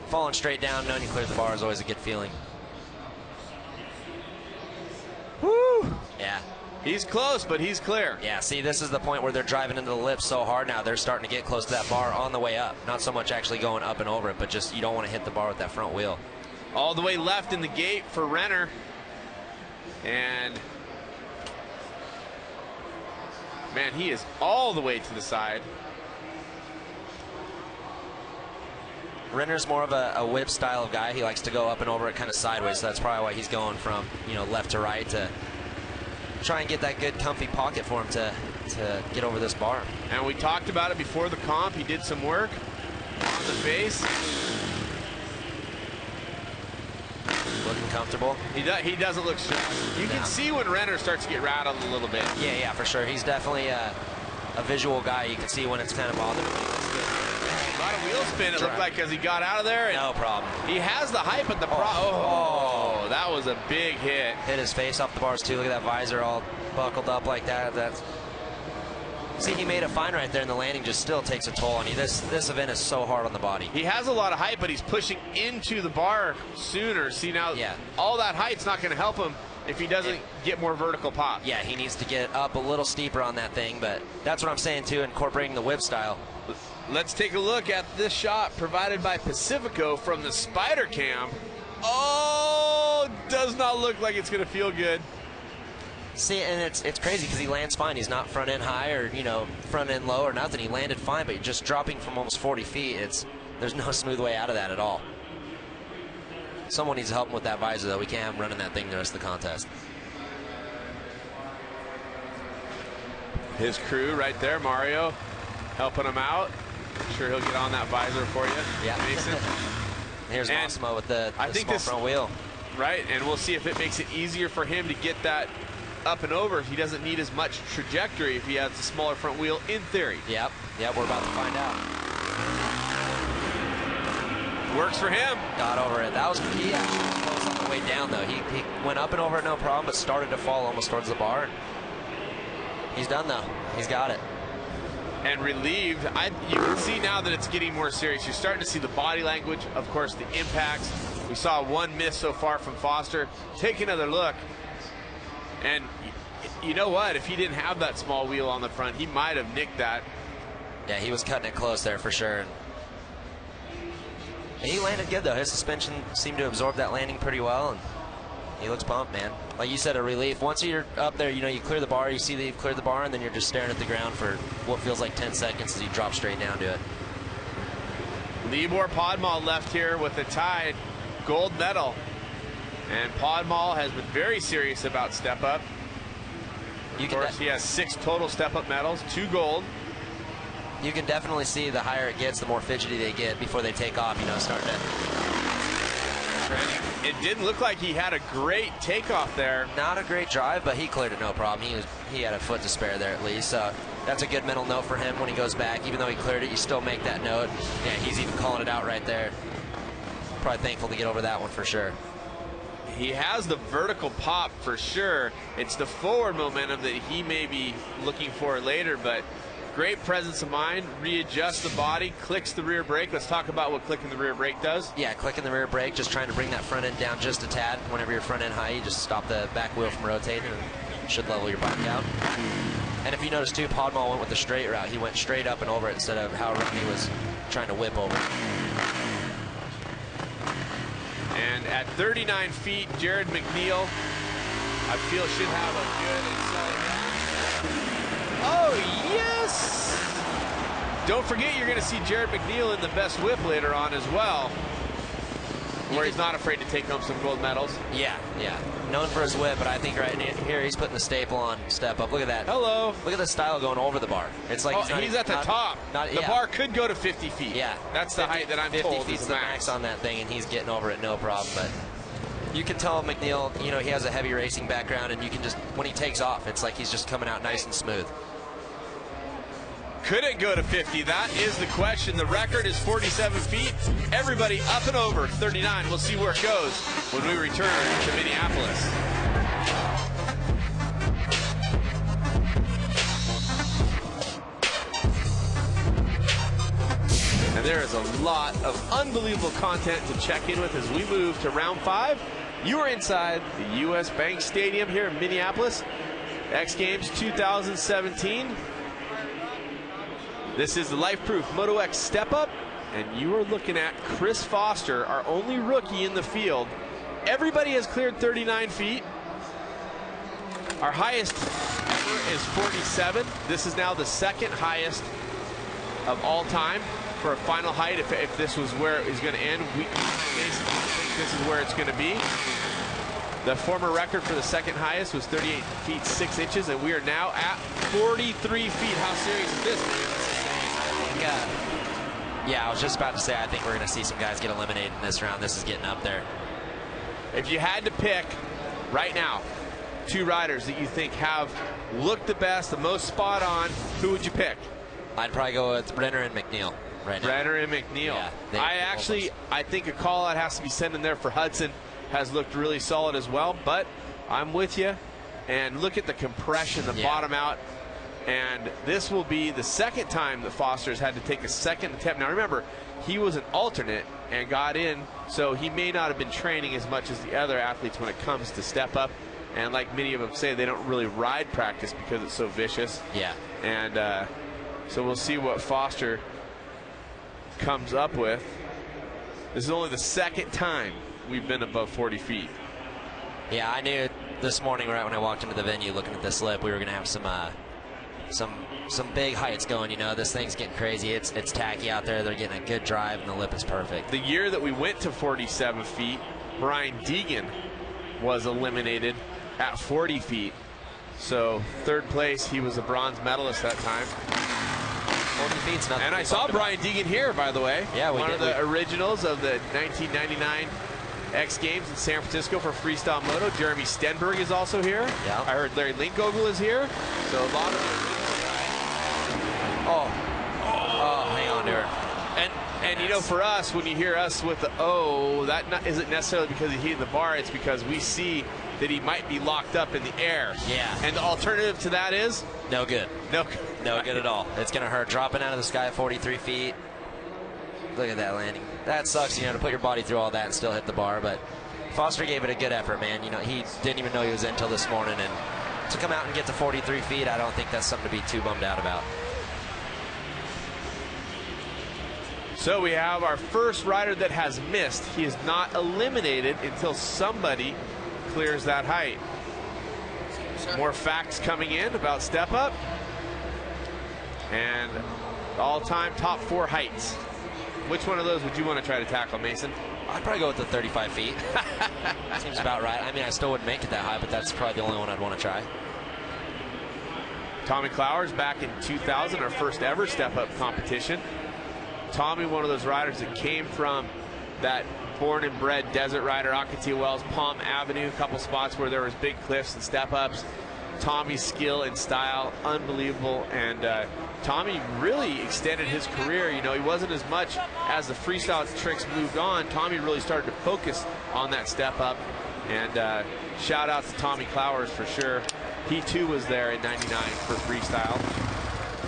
falling straight down, knowing you cleared the bar is always a good feeling. Woo! Yeah. He's close, but he's clear. Yeah, see, this is the point where they're driving into the lip so hard now. They're starting to get close to that bar on the way up. Not so much actually going up and over it, but just you don't want to hit the bar with that front wheel. All the way left in the gate for Renner. And man, he is all the way to the side. Renner's more of a whip style of guy. He likes to go up and over it kind of sideways, so that's probably why he's going from, you know, left to right to try and get that good comfy pocket for him to get over this bar. And we talked about it before the comp. He did some work on the face. Looking comfortable. He doesn't look stressed. You can see when Renner starts to get rattled a little bit. Yeah, for sure. He's definitely a visual guy. You can see when it's kind of bothering him. A lot of wheel spin, it looked like, as he got out of there. No problem. He has the height, but the that was a big hit. Hit his face off the bars, too. Look at that visor all buckled up like that. See, he made it fine right there, and the landing just still takes a toll on you. This event is so hard on the body. He has a lot of height, but he's pushing into the bar sooner. See, now, all that height's not going to help him if he doesn't get more vertical pop. Yeah, he needs to get up a little steeper on that thing, but that's what I'm saying, too, incorporating the whip style. Let's take a look at this shot provided by Pacifico from the Spider Cam. Oh, does not look like it's going to feel good. See, and it's crazy because he lands fine. He's not front end high or, you know, front end low or nothing. He landed fine, but just dropping from almost 40 feet, there's no smooth way out of that at all. Someone needs to help him with that visor, though. We can't have him running that thing the rest of the contest. His crew right there, Mario, helping him out. I'm sure he'll get on that visor for you, yeah. Mason. Here's Massimo with the small front wheel. Right, and we'll see if it makes it easier for him to get that up and over. He doesn't need as much trajectory if he has a smaller front wheel, in theory. Yep, we're about to find out. Works for him. Got over it. That was he actually was close on the way down, though. He went up and over it, no problem, but started to fall almost towards the bar. He's done, though. He's got it. And relieved. You can see now that it's getting more serious. You're starting to see the body language, of course, the impacts. We saw one miss so far from Foster. Take another look. And you know what? If he didn't have that small wheel on the front, he might have nicked that. Yeah, he was cutting it close there for sure. And he landed good, though. His suspension seemed to absorb that landing pretty well, and he looks pumped, man. Like you said, a relief. Once you're up there, you know, you clear the bar, you see that you've cleared the bar, and then you're just staring at the ground for what feels like 10 seconds as you drop straight down to it. Libor Podmal left here with a tied gold medal. And Podmal has been very serious about step up. Of course, he has 6 total step-up medals, 2 gold. You can definitely see the higher it gets, the more fidgety they get before they take off, you know, starting to... It didn't look like he had a great takeoff there. Not a great drive, but he cleared it no problem. He had a foot to spare there at least. That's a good mental note for him when he goes back. Even though he cleared it, you still make that note. Yeah, he's even calling it out right there. Probably thankful to get over that one for sure. He has the vertical pop for sure. It's the forward momentum that he may be looking for later, but great presence of mind, readjusts the body, clicks the rear brake. Let's talk about what clicking the rear brake does. Yeah, clicking the rear brake, just trying to bring that front end down just a tad. Whenever you're front end high, you just stop the back wheel from rotating and it should level your bike out. And if you notice too, Podmall went with the straight route. He went straight up and over it instead of how Ronnie was trying to whip over it. And at 39 feet, Jared McNeil, I feel, should have a good and solid. Oh, yes! Don't forget, you're going to see Jared McNeil in the best whip later on as well, where he's not afraid to take home some gold medals. Yeah, yeah. Known for his whip, but I think right here he's putting the staple on step up. Look at that. Hello. Look at the style going over the bar. It's like he's at the top. The bar could go to 50 feet. Yeah. That's the height that I'm told 50 feet's the max on that thing, and he's getting over it no problem. But you can tell McNeil, you know, he has a heavy racing background, and you can just, when he takes off, it's like he's just coming out nice and smooth. Could it go to 50? That is the question. The record is 47 feet. Everybody up and over 39. We'll see where it goes when we return to Minneapolis. And there is a lot of unbelievable content to check in with as we move to round 5. You are inside the U.S. Bank Stadium here in Minneapolis. X Games 2017. This is the Life Proof Moto X Step Up, and you are looking at Chris Foster, our only rookie in the field. Everybody has cleared 39 feet. Our highest ever is 47. This is now the second highest of all time for a final height. If this was where it was going to end, we basically think this is where it's going to be. The former record for the second highest was 38 feet 6 inches, and we are now at 43 feet. How serious is this? Yeah, I was just about to say, I think we're going to see some guys get eliminated in this round. This is getting up there. If you had to pick right now 2 riders that you think have looked the best, the most spot on, who would you pick? I'd probably go with Brenner and McNeil right now. Brenner and McNeil. Yeah, I think a call out has to be sent in there for Hudson. Has looked really solid as well, but I'm with you. And look at the compression, the bottom out. And this will be the second time that Foster's had to take a second attempt. Now remember, he was an alternate and got in, so he may not have been training as much as the other athletes when it comes to step up. And like many of them say, they don't really ride practice because it's so vicious. Yeah. And so we'll see what Foster comes up with. This is only the second time we've been above 40 feet. Yeah, I knew this morning right when I walked into the venue looking at this lip, we were going to have some big heights going. You know, this thing's getting crazy. It's tacky out there. They're getting a good drive, and the lip is perfect. The year that we went to 47 feet, Brian Deegan was eliminated at 40 feet. So third place, he was a bronze medalist that time. 40 feet's nothing. And I saw Brian Deegan here, by the way. Yeah, one of the originals of the 1999 X Games in San Francisco for freestyle moto. Jeremy Stenberg is also here. Yeah. I heard Larry Linkogle is here. So a lot of hang on to her. And you know, for us, when you hear us with the that isn't necessarily because he hit the bar. It's because we see that he might be locked up in the air. Yeah. And the alternative to that is no good. No good at all. It's going to hurt. Dropping out of the sky at 43 feet. Look at that landing. That sucks, you know, to put your body through all that and still hit the bar. But Foster gave it a good effort, man. You know, he didn't even know he was in until this morning. And to come out and get to 43 feet, I don't think that's something to be too bummed out about. So we have our first rider that has missed. He is not eliminated until somebody clears that height. More facts coming in about step up. And all-time top 4 heights. Which one of those would you want to try to tackle, Mason? I'd probably go with the 35 feet. Seems about right. I mean, I still wouldn't make it that high, but that's probably the only one I'd want to try. Tommy Clowers back in 2000, our first ever step-up competition. Tommy, one of those riders that came from that born and bred desert rider, Akatia Wells, Palm Avenue, a couple spots where there was big cliffs and step-ups. Tommy's skill and style, unbelievable, and Tommy really extended his career. You know, he wasn't as much as the freestyle tricks moved on. Tommy really started to focus on that step-up, and shout out to Tommy Clowers for sure. He too was there in '99 for freestyle.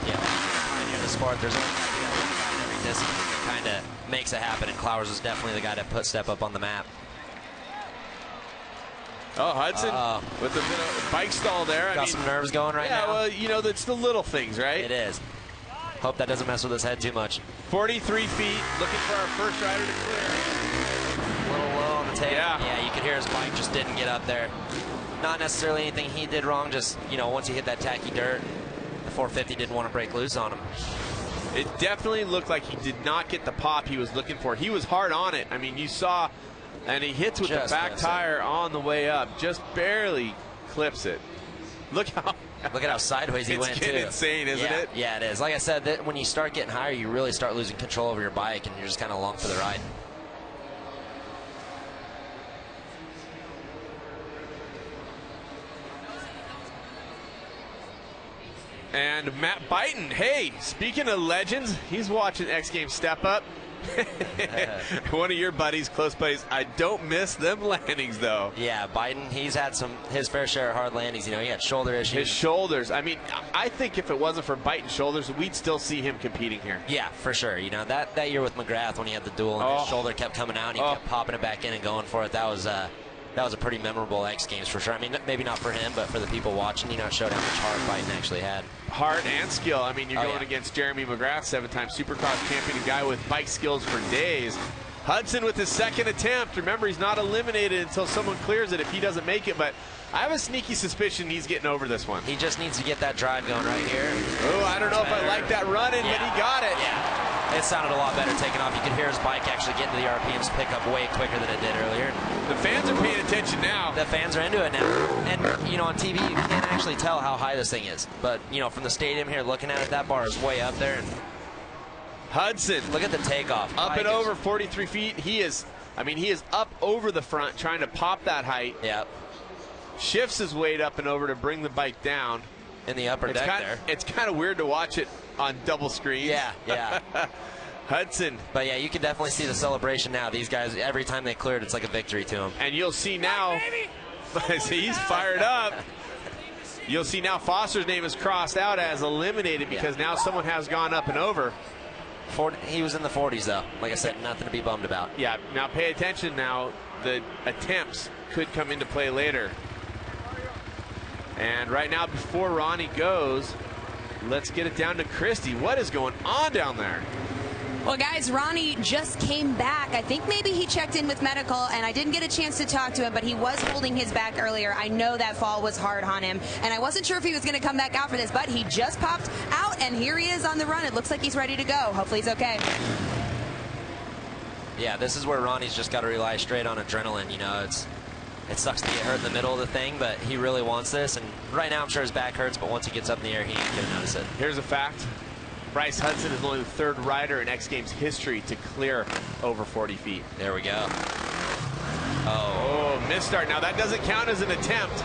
Yeah, in the sport, there's every discipline that kind of makes it happen, and Clowers was definitely the guy that put step up on the map. Oh, Hudson with a bit of bike stall there. Got some nerves going right now. Yeah, well, you know, that's the little things, right? It is. Hope that doesn't mess with his head too much. 43 feet, looking for our first rider to clear. A little low on the tail. Yeah, you could hear his bike just didn't get up there. Not necessarily anything he did wrong, just, you know, once he hit that tacky dirt, the 450 didn't want to break loose on him. It definitely looked like he did not get the pop he was looking for. He was hard on it. I mean, you saw, and he hits with the back tire on the way up, just barely clips it. Look at how sideways he went, too. It's insane, isn't it? Yeah, it is. Like I said, that when you start getting higher, you really start losing control over your bike, and you're just kind of along for the ride. And Matt Byton, hey, speaking of legends, he's watching X Games Step Up. One of your buddies, close buddies. I don't miss them landings, though. Yeah, Byton, he's had his fair share of hard landings. You know, he had shoulder issues. His shoulders. I mean, I think if it wasn't for Byton's shoulders, we'd still see him competing here. Yeah, for sure. You know, that year with McGrath when he had the duel and his shoulder kept coming out and he kept popping it back in and going for it, that was a pretty memorable X Games for sure. I mean, maybe not for him, but for the people watching, you know, it showed how much heart Byton actually had. Heart and skill. I mean, you're going against Jeremy McGrath, 7-time Supercross champion, a guy with bike skills for days. Hudson with his second attempt. Remember, he's not eliminated until someone clears it if he doesn't make it, but I have a sneaky suspicion he's getting over this one. He just needs to get that drive going right here. Oh, I don't know if I like that run-in, but he got it. Yeah, it sounded a lot better taking off. You could hear his bike actually getting to the RPMs pick up way quicker than it did earlier. The fans are paying attention now. The fans are into it now. And, you know, on TV, you can't actually tell how high this thing is. But, you know, from the stadium here, looking at it, that bar is way up there. And Hudson. Look at the takeoff. Up and over 43 feet. He is up over the front trying to pop that height. Yep. Shifts his weight up and over to bring the bike down. In the upper deck there. It's kind of weird to watch it on double screens. Yeah. Hudson. But yeah, you can definitely see the celebration now. These guys, every time they cleared, it's like a victory to them. And you'll see now, he's fired up. You'll see now Foster's name is crossed out as eliminated because now someone has gone up and over. He was in the 40s, though. Like I said, nothing to be bummed about. Yeah, now pay attention now. The attempts could come into play later. And right now, before Ronnie goes, let's get it down to Christy. What is going on down there? Well, guys, Ronnie just came back. I think maybe he checked in with medical, and I didn't get a chance to talk to him, but he was holding his back earlier. I know that fall was hard on him, and I wasn't sure if he was going to come back out for this, but he just popped out, and here he is on the run. It looks like he's ready to go. Hopefully he's okay. Yeah, this is where Ronnie's just got to rely straight on adrenaline. You know, it sucks to get hurt in the middle of the thing, but he really wants this, and right now I'm sure his back hurts, but once he gets up in the air, he ain't going to notice it. Here's a fact. Bryce Hudson is only the third rider in X Games history to clear over 40 feet. There we go. Oh, missed start. Now, that doesn't count as an attempt.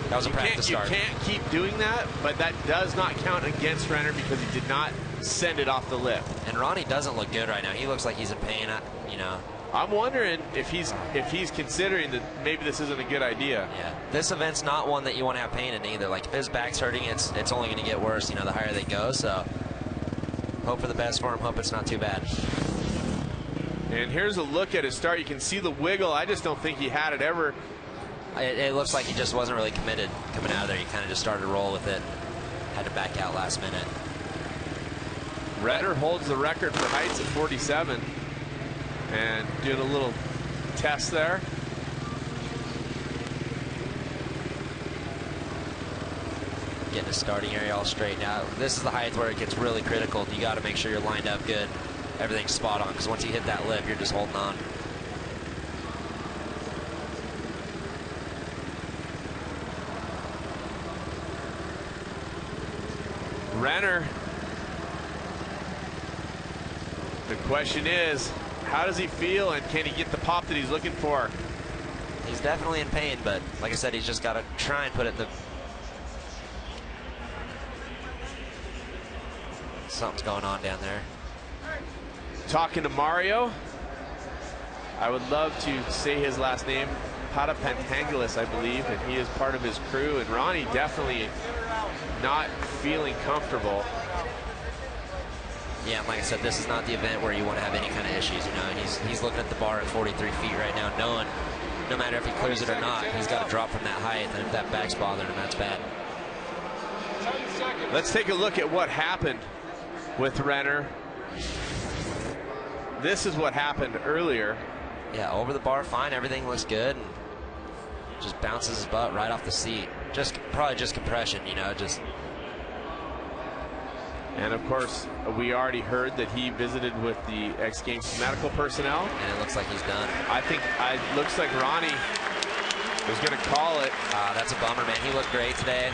That was a practice start. You can't keep doing that, but that does not count against Renner because he did not send it off the lip. And Ronnie doesn't look good right now. He looks like he's in pain, you know. I'm wondering if he's considering that maybe this isn't a good idea. Yeah, this event's not one that you want to have pain in either. Like, if his back's hurting, it's only going to get worse, you know, the higher they go. So hope for the best for him. Hope it's not too bad. And here's a look at his start. You can see the wiggle. I just don't think he had it ever. It looks like he just wasn't really committed coming out of there. He kind of just started to roll with it. Had to back out last minute. Renner holds the record for heights at 47. And doing a little test there. Getting the starting area all straightened out. This is the height where it gets really critical. You got to make sure you're lined up good. Everything's spot on, because once you hit that lip, you're just holding on. Renner, the question is, how does he feel, and can he get the pop that he's looking for? He's definitely in pain, but like I said, he's just got to try and put it in the... Something's going on down there. Talking to Mario, I would love to say his last name, Patapentangulis, I believe, and he is part of his crew. And Ronnie definitely not feeling comfortable. Yeah, like I said, this is not the event where you want to have any kind of issues. You know, he's looking at the bar at 43 feet right now, knowing no matter if he clears it or not, he's got to drop from that height, and if that back's bothering him, that's bad. Let's take a look at what happened with Renner. This is what happened earlier. Yeah, over the bar, fine, everything looks good, and just bounces his butt right off the seat. Probably just compression, you know, just. And of course, we already heard that he visited with the X Games medical personnel. And it looks like he's done. I think it looks like Ronnie was going to call it. That's a bummer, man. He looked great today.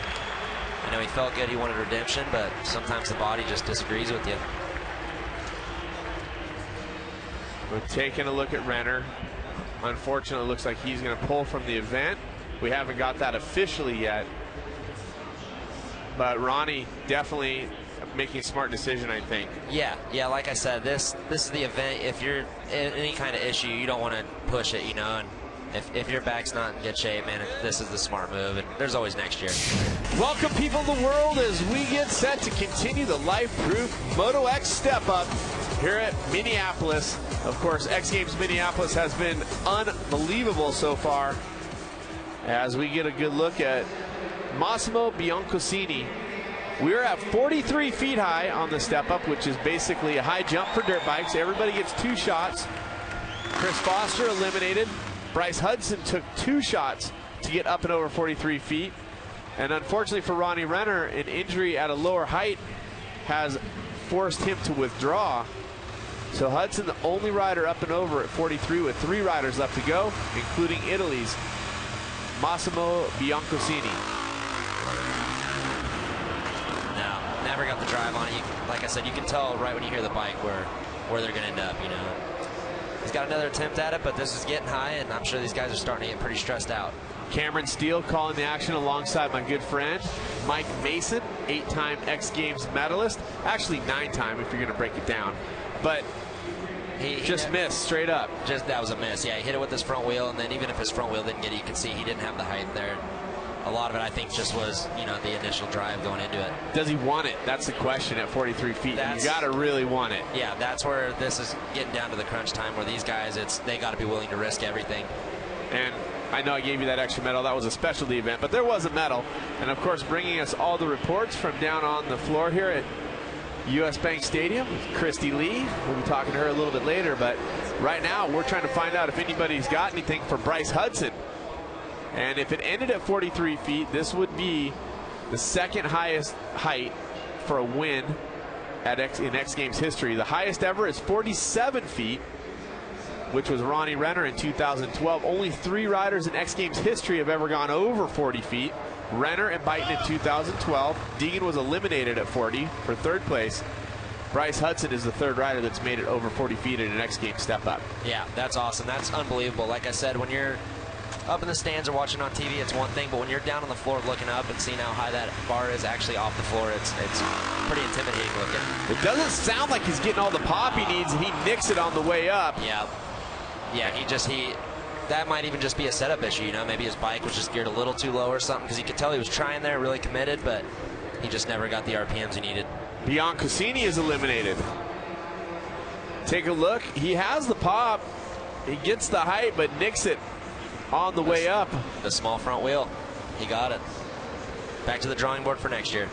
I know he felt good, he wanted redemption, but sometimes the body just disagrees with you. We're taking a look at Renner. Unfortunately, it looks like he's going to pull from the event. We haven't got that officially yet. But Ronnie definitely making a smart decision, I think. Yeah, like I said, this is the event. If you're in any kind of issue, you don't want to push it, you know. And if your back's not in good shape, man, this is the smart move. And there's always next year. Welcome, people of the world, as we get set to continue the life-proof Moto X step-up here at Minneapolis. Of course, X Games Minneapolis has been unbelievable so far. As we get a good look at Massimo Biancosini. We're at 43 feet high on the step-up, which is basically a high jump for dirt bikes. Everybody gets 2 shots. Chris Foster eliminated. Bryce Hudson took 2 shots to get up and over 43 feet. And unfortunately for Ronnie Renner, an injury at a lower height has forced him to withdraw. So Hudson, the only rider up and over at 43 with 3 riders left to go, including Italy's Massimo Biancosini. No, never got the drive on it. Like I said, you can tell right when you hear the bike where they're going to end up, you know. He's got another attempt at it, but this is getting high, and I'm sure these guys are starting to get pretty stressed out. Cameron Steele calling the action alongside my good friend Mike Mason, 8-time X Games medalist. Actually 9-time if you're going to break it down. But he just missed straight up. That was a miss. Yeah, he hit it with his front wheel, and then even if his front wheel didn't get it, you could see he didn't have the height there. A lot of it, I think, just was, you know, the initial drive going into it. Does he want it? That's the question at 43 feet. You got to really want it. Yeah, that's where this is getting down to the crunch time, where these guys, they got to be willing to risk everything. And I know I gave you that extra medal. That was a specialty event, but there was a medal. And, of course, bringing us all the reports from down on the floor here at U.S. Bank Stadium, Christy Lee. We'll be talking to her a little bit later, but right now we're trying to find out if anybody's got anything for Bryce Hudson. And if it ended at 43 feet, this would be the second highest height for a win in X Games history. The highest ever is 47 feet, which was Ronnie Renner in 2012. Only 3 riders in X Games history have ever gone over 40 feet. Renner and Byton in 2012. Deegan was eliminated at 40 for 3rd place. Bryce Hudson is the 3rd rider that's made it over 40 feet in an X Games step-up. Yeah, that's awesome. That's unbelievable. Like I said, when you're up in the stands or watching on TV, it's one thing, but when you're down on the floor looking up and seeing how high that bar is actually off the floor, it's pretty intimidating looking. It doesn't sound like he's getting all the pop he needs, and he nicks it on the way up. Yeah, that might even just be a setup issue, you know. Maybe his bike was just geared a little too low or something, because you could tell he was trying there, really committed, but he just never got the RPMs he needed. Biancosini is eliminated. Take a look. He has the pop. He gets the height, but nicks it on the way up. The small front wheel. He got it. Back to the drawing board for next year.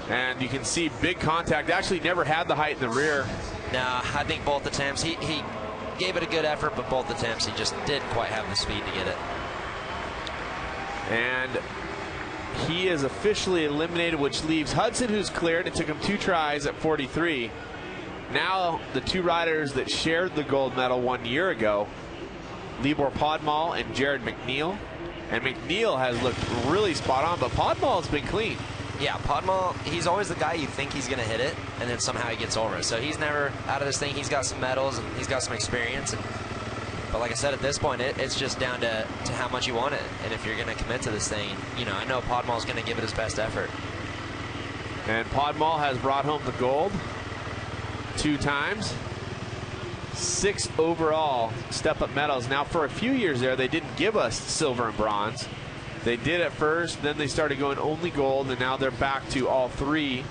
And you can see big contact. Actually never had the height in the rear. Nah, I think both attempts, he gave it a good effort, but both attempts he just didn't quite have the speed to get it. And he is officially eliminated, which leaves Hudson, who's cleared. It took him 2 tries at 43. Now the 2 riders that shared the gold medal 1 year ago, Libor Podmal and Jared McNeil. And McNeil has looked really spot on, but Podmal has been clean. Yeah, Podmall, he's always the guy you think he's going to hit it, and then somehow he gets over it. So he's never out of this thing. He's got some medals, and he's got some experience. But like I said, at this point, it's just down to how much you want it. And if you're going to commit to this thing, you know, I know Podmall's going to give it his best effort. And Podmall has brought home the gold 2 times. 6 overall step-up medals. Now, for a few years there, they didn't give us silver and bronze. They did at first, then they started going only gold, and now they're back to all 3.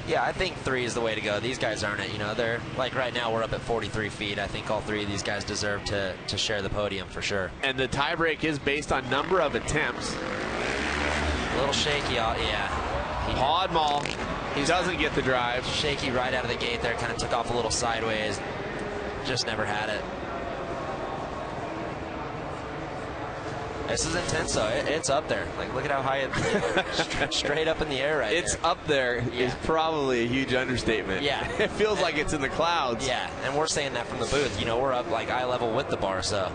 Yeah, I think 3 is the way to go. These guys earn it. You know, they're like right now we're up at 43 feet. I think all 3 of these guys deserve to share the podium for sure. And the tiebreak is based on number of attempts. A little shaky, yeah. Podmall, he doesn't get the drive. Shaky right out of the gate there, kind of took off a little sideways. Just never had it. This is intense, though. It's up there. Like, look at how high it's straight up in the air right It's there. up there is probably a huge understatement. Yeah. It feels like it's in the clouds. Yeah, and we're saying that from the booth. You know, we're up like eye level with the bar, so.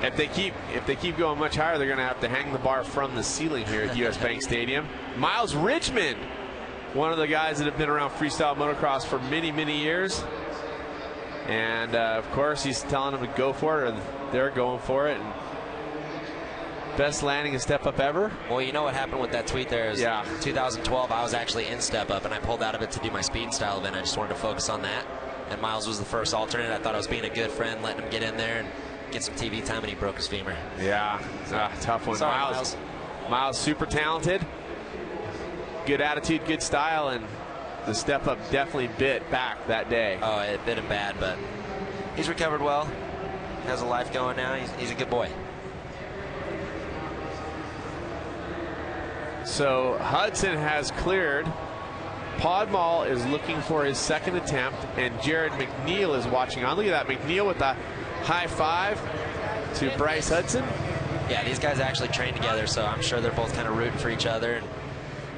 If they keep going much higher, they're going to have to hang the bar from the ceiling here at US Bank Stadium. Miles Richmond, one of the guys that have been around freestyle motocross for many, many years. And, of course, he's telling them to go for it, or they're going for it. And best landing and step up ever. Well, you know what happened with that tweet there is 2012, I was actually in step up, and I pulled out of it to do my speed style event. I just wanted to focus on that. And Miles was the first alternate. I thought I was being a good friend, letting him get in there and get some TV time, and he broke his femur. Yeah, tough one. Sorry, Miles, super talented, good attitude, good style, and the step up definitely bit back that day. Oh, it bit him bad, but he's recovered well. Has a life going now. He's a good boy. So Hudson has cleared. Podmall is looking for his 2nd attempt, and Jared McNeil is watching on. Look at that, McNeil with the high 5 to Bryce Hudson. Yeah, these guys actually train together, so I'm sure they're both kind of rooting for each other, and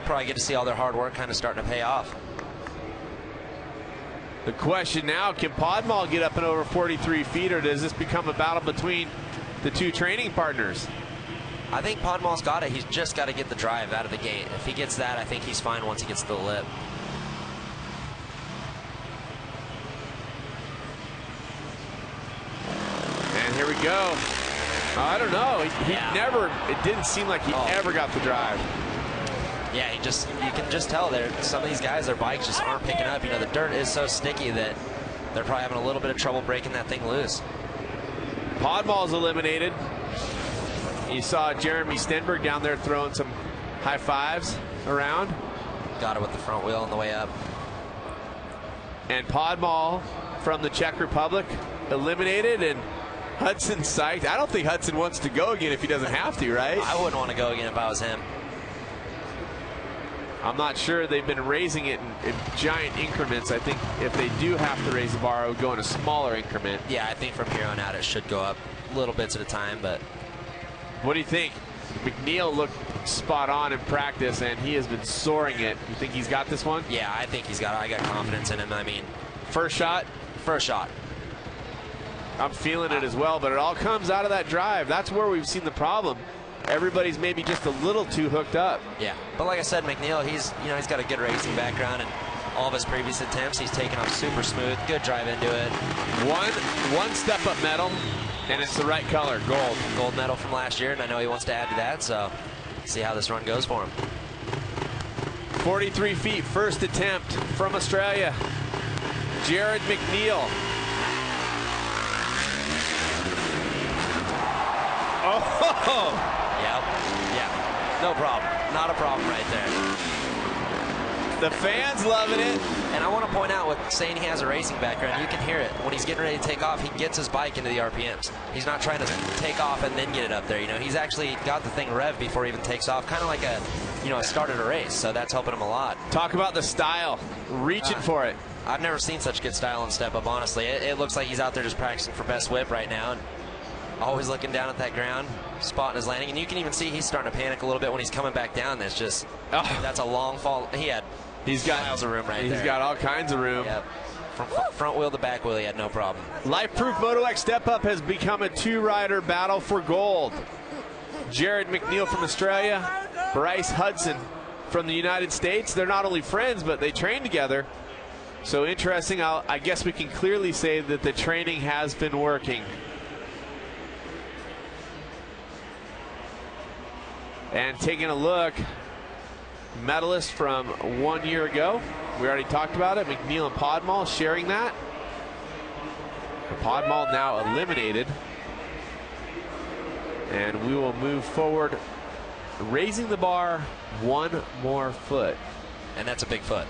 probably get to see all their hard work kind of starting to pay off. The question now, can Podmall get up and over 43 feet, or does this become a battle between the 2 training partners? I think Podmall's got it. He's just got to get the drive out of the gate. If he gets that, I think he's fine once he gets to the lip. And here we go. I don't know. It didn't seem like he ever got the drive. Yeah, you can just tell there. Some of these guys, their bikes just aren't picking up. You know, the dirt is so sticky that they're probably having a little bit of trouble breaking that thing loose. Podmall's eliminated. You saw Jeremy Stenberg down there throwing some high 5s around. Got it with the front wheel on the way up. And Podmall from the Czech Republic eliminated, and Hudson psyched. I don't think Hudson wants to go again if he doesn't have to, right? I wouldn't want to go again if I was him. I'm not sure. They've been raising it in giant increments. I think if they do have to raise the bar, it would go in a smaller increment. Yeah, I think from here on out it should go up little bits at a time, but... What do you think? McNeil looked spot on in practice, and he has been soaring it. You think he's got this one? Yeah, I think he's got it. I got confidence in him. I mean, first shot? First shot. I'm feeling it as well, but it all comes out of that drive. That's where we've seen the problem. Everybody's maybe just a little too hooked up. Yeah, but like I said, McNeil, he's got a good racing background, and all of his previous attempts, he's taken off super smooth. Good drive into it. One step-up medal, and it's the right color, gold. Gold medal from last year, and I know he wants to add to that, so see how this run goes for him. 43 feet, first attempt from Australia. Jared McNeil. Oh! Yep. Yeah. No problem. Not a problem right there. The fans loving it. And I want to point out, with saying he has a racing background, you can hear it. When he's getting ready to take off, he gets his bike into the RPMs. He's not trying to take off and then get it up there. You know, he's actually got the thing revved before he even takes off, kind of like a start of a race. So that's helping him a lot. Talk about the style, reaching for it. I've never seen such good style in step up, honestly. It looks like he's out there just practicing for best whip right now, and always looking down at that ground, spotting his landing. And you can even see he's starting to panic a little bit when he's coming back down. That's just, that's a long fall. He's got miles of room right there. He's got all kinds of room. Yep. From front wheel to back wheel, he had no problem. Life Proof Moto X Step Up has become a 2-rider battle for gold. Jared McNeil from Australia, Bryce Hudson from the United States. They're not only friends, but they train together. So interesting. I guess we can clearly say that the training has been working. And taking a look, medalist from 1 year ago. We already talked about it. McNeil and Podmall sharing that. Podmall now eliminated. And we will move forward, raising the bar 1 more foot. And that's a big foot.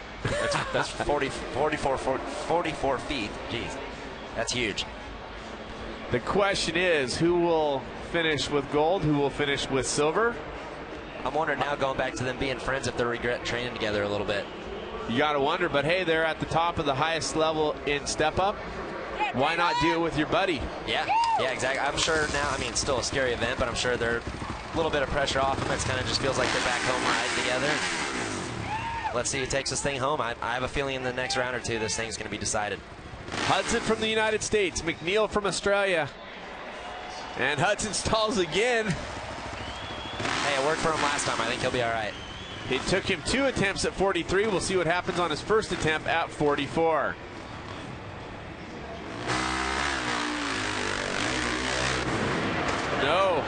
That's 44 feet. Jeez, that's huge. The question is, who will finish with gold? Who will finish with silver? I'm wondering now, going back to them being friends, if they regret training together a little bit. You got to wonder, but hey, they're at the top of the highest level in step up. Why not do it with your buddy? Yeah, exactly. I'm sure now, I mean, it's still a scary event, but I'm sure they're a little bit of pressure off them. It kind of just feels like they're back home riding together. Let's see who takes this thing home. I have a feeling in the next round or two, this thing's going to be decided. Hudson from the United States, McNeil from Australia. And Hudson stalls again. Hey, it worked for him last time. I think he'll be all right. It took him 2 attempts at 43. We'll see what happens on his first attempt at 44. No.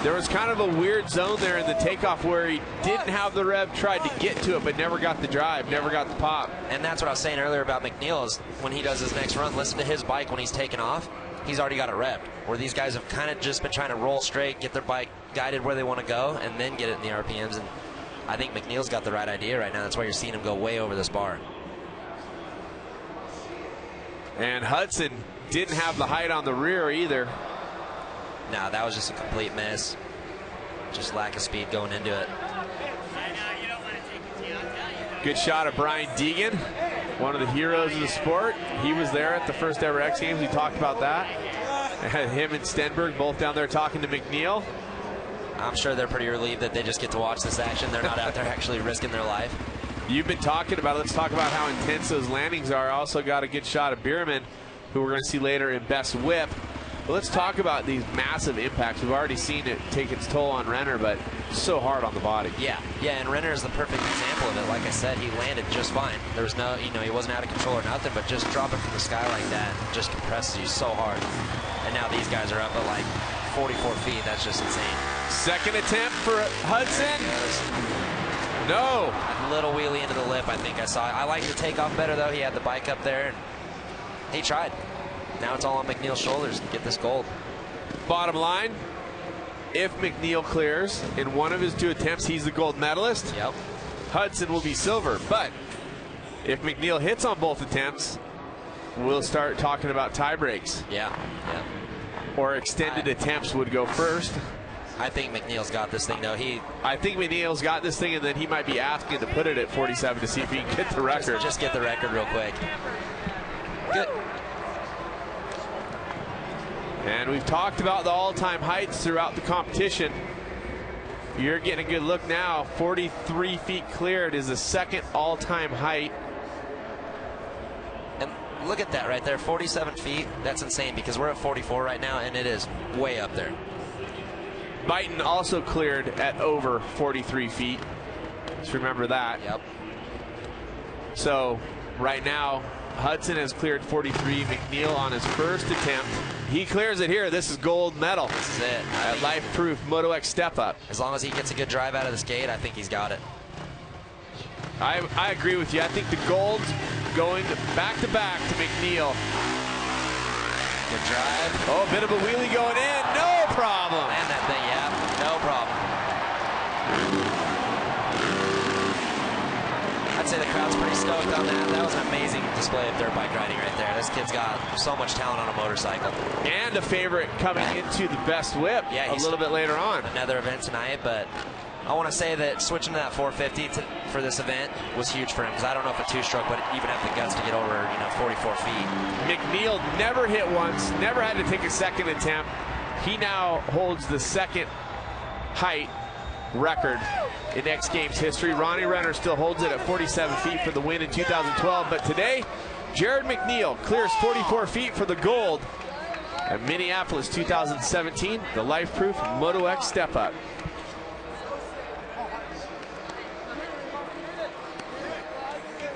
There was kind of a weird zone there in the takeoff where he didn't have the rev, tried to get to it, but never got the drive, never got the pop. And that's what I was saying earlier about McNeil, is when he does his next run, listen to his bike when he's taking off. He's already got it revved, where these guys have kind of just been trying to roll straight, get their bike guided where they want to go, and then get it in the RPMs. And I think McNeil's got the right idea right now. That's why you're seeing him go way over this bar. And Hudson didn't have the height on the rear either. No, that was just a complete miss. Just lack of speed going into it. Good shot of Brian Deegan, one of the heroes of the sport. He was there at the first ever X Games. We talked about that. And him and Stenberg both down there talking to McNeil. I'm sure they're pretty relieved that they just get to watch this action. They're not out there actually risking their life. You've been talking about it. Let's talk about how intense those landings are. Also got a good shot of Bierman, who we're going to see later in Best Whip. But let's talk about these massive impacts. We've already seen it take its toll on Renner, but so hard on the body. Yeah, and Renner is the perfect example of it. Like I said, he landed just fine. There was no, he wasn't out of control or nothing, but just dropping from the sky like that just compresses you so hard. And now these guys are up at like 44 feet. That's just insane. Second attempt for Hudson. No. A little wheelie into the lip, I think I saw. I like the takeoff better, though. He had the bike up there, and he tried. Now it's all on McNeil's shoulders to get this gold. Bottom line, if McNeil clears in one of his 2 attempts, he's the gold medalist. Yep. Hudson will be silver. But if McNeil hits on both attempts, we'll start talking about tie breaks. Yeah. Or extended attempts would go first. I think McNeil's got this thing, though. I think McNeil's got this thing, and then he might be asking to put it at 47 to see if he can get the record. Just get the record real quick. Good. And we've talked about the all-time heights throughout the competition. You're getting a good look now. 43 feet cleared is the second all-time height. And look at that right there, 47 feet. That's insane, because we're at 44 right now, and it is way up there. Byton also cleared at over 43 feet. Just remember that. Yep. So right now, Hudson has cleared 43. McNeil on his first attempt. He clears it here. This is gold medal. This is it. Life-proof Moto X step up. As long as he gets a good drive out of this gate, I think he's got it. I agree with you. I think the gold's going back-to-back to McNeil. Good drive. Oh, a bit of a wheelie going in. No problem. Land that thing, yeah. No problem. I'd say the crowd's pretty stoked on that. That was an amazing display of dirt bike riding right there. This kid's got so much talent on a motorcycle. And a favorite coming into the Best Whip a little bit later on. Another event tonight, but I want to say that switching to that 450 for this event was huge for him, because I don't know if a 2-stroke would even have the guts to get over 44 feet. McNeil never hit once, never had to take a second attempt. He now holds the second height record in X Games history. Ronnie Renner still holds it at 47 feet for the win in 2012, but today Jared McNeil clears 44 feet for the gold at Minneapolis 2017, the Life-Proof Moto X Step Up.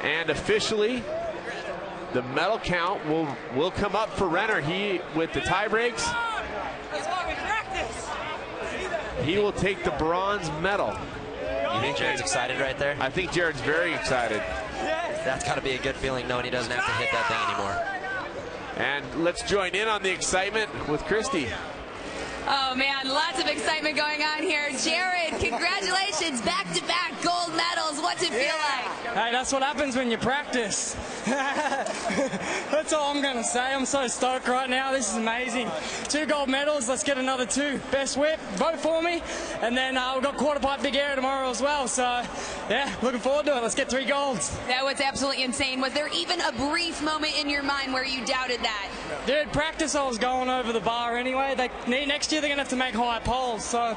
And officially, the medal count will come up for Renner. He, with the tie breaks, he will take the bronze medal. You think Jared's excited right there? I think Jared's very excited. That's got to be a good feeling knowing he doesn't have to hit that thing anymore. And let's join in on the excitement with Christy. Oh man, lots of excitement going on here. Jared, congratulations, back-to-back gold medals. What's it feel like? Hey, that's what happens when you practice. That's all I'm going to say. I'm so stoked right now. This is amazing. 2 gold medals. Let's get another 2. Best whip, vote for me. And then we've got quarter pipe big air tomorrow as well. So, yeah, looking forward to it. Let's get 3 golds. That was absolutely insane. Was there even a brief moment in your mind where you doubted that? Dude, practice I was going over the bar anyway. Next year they're going to have to make high poles. So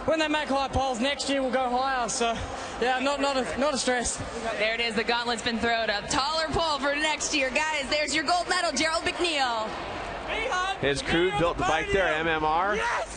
when they make high poles next year, we'll go higher. So, yeah, not a stress. There it is. The gauntlet's been thrown. A taller pole for next year. Guys, there's your gold medal, Gerald McNeil. His crew built the bike there, MMR. Yes!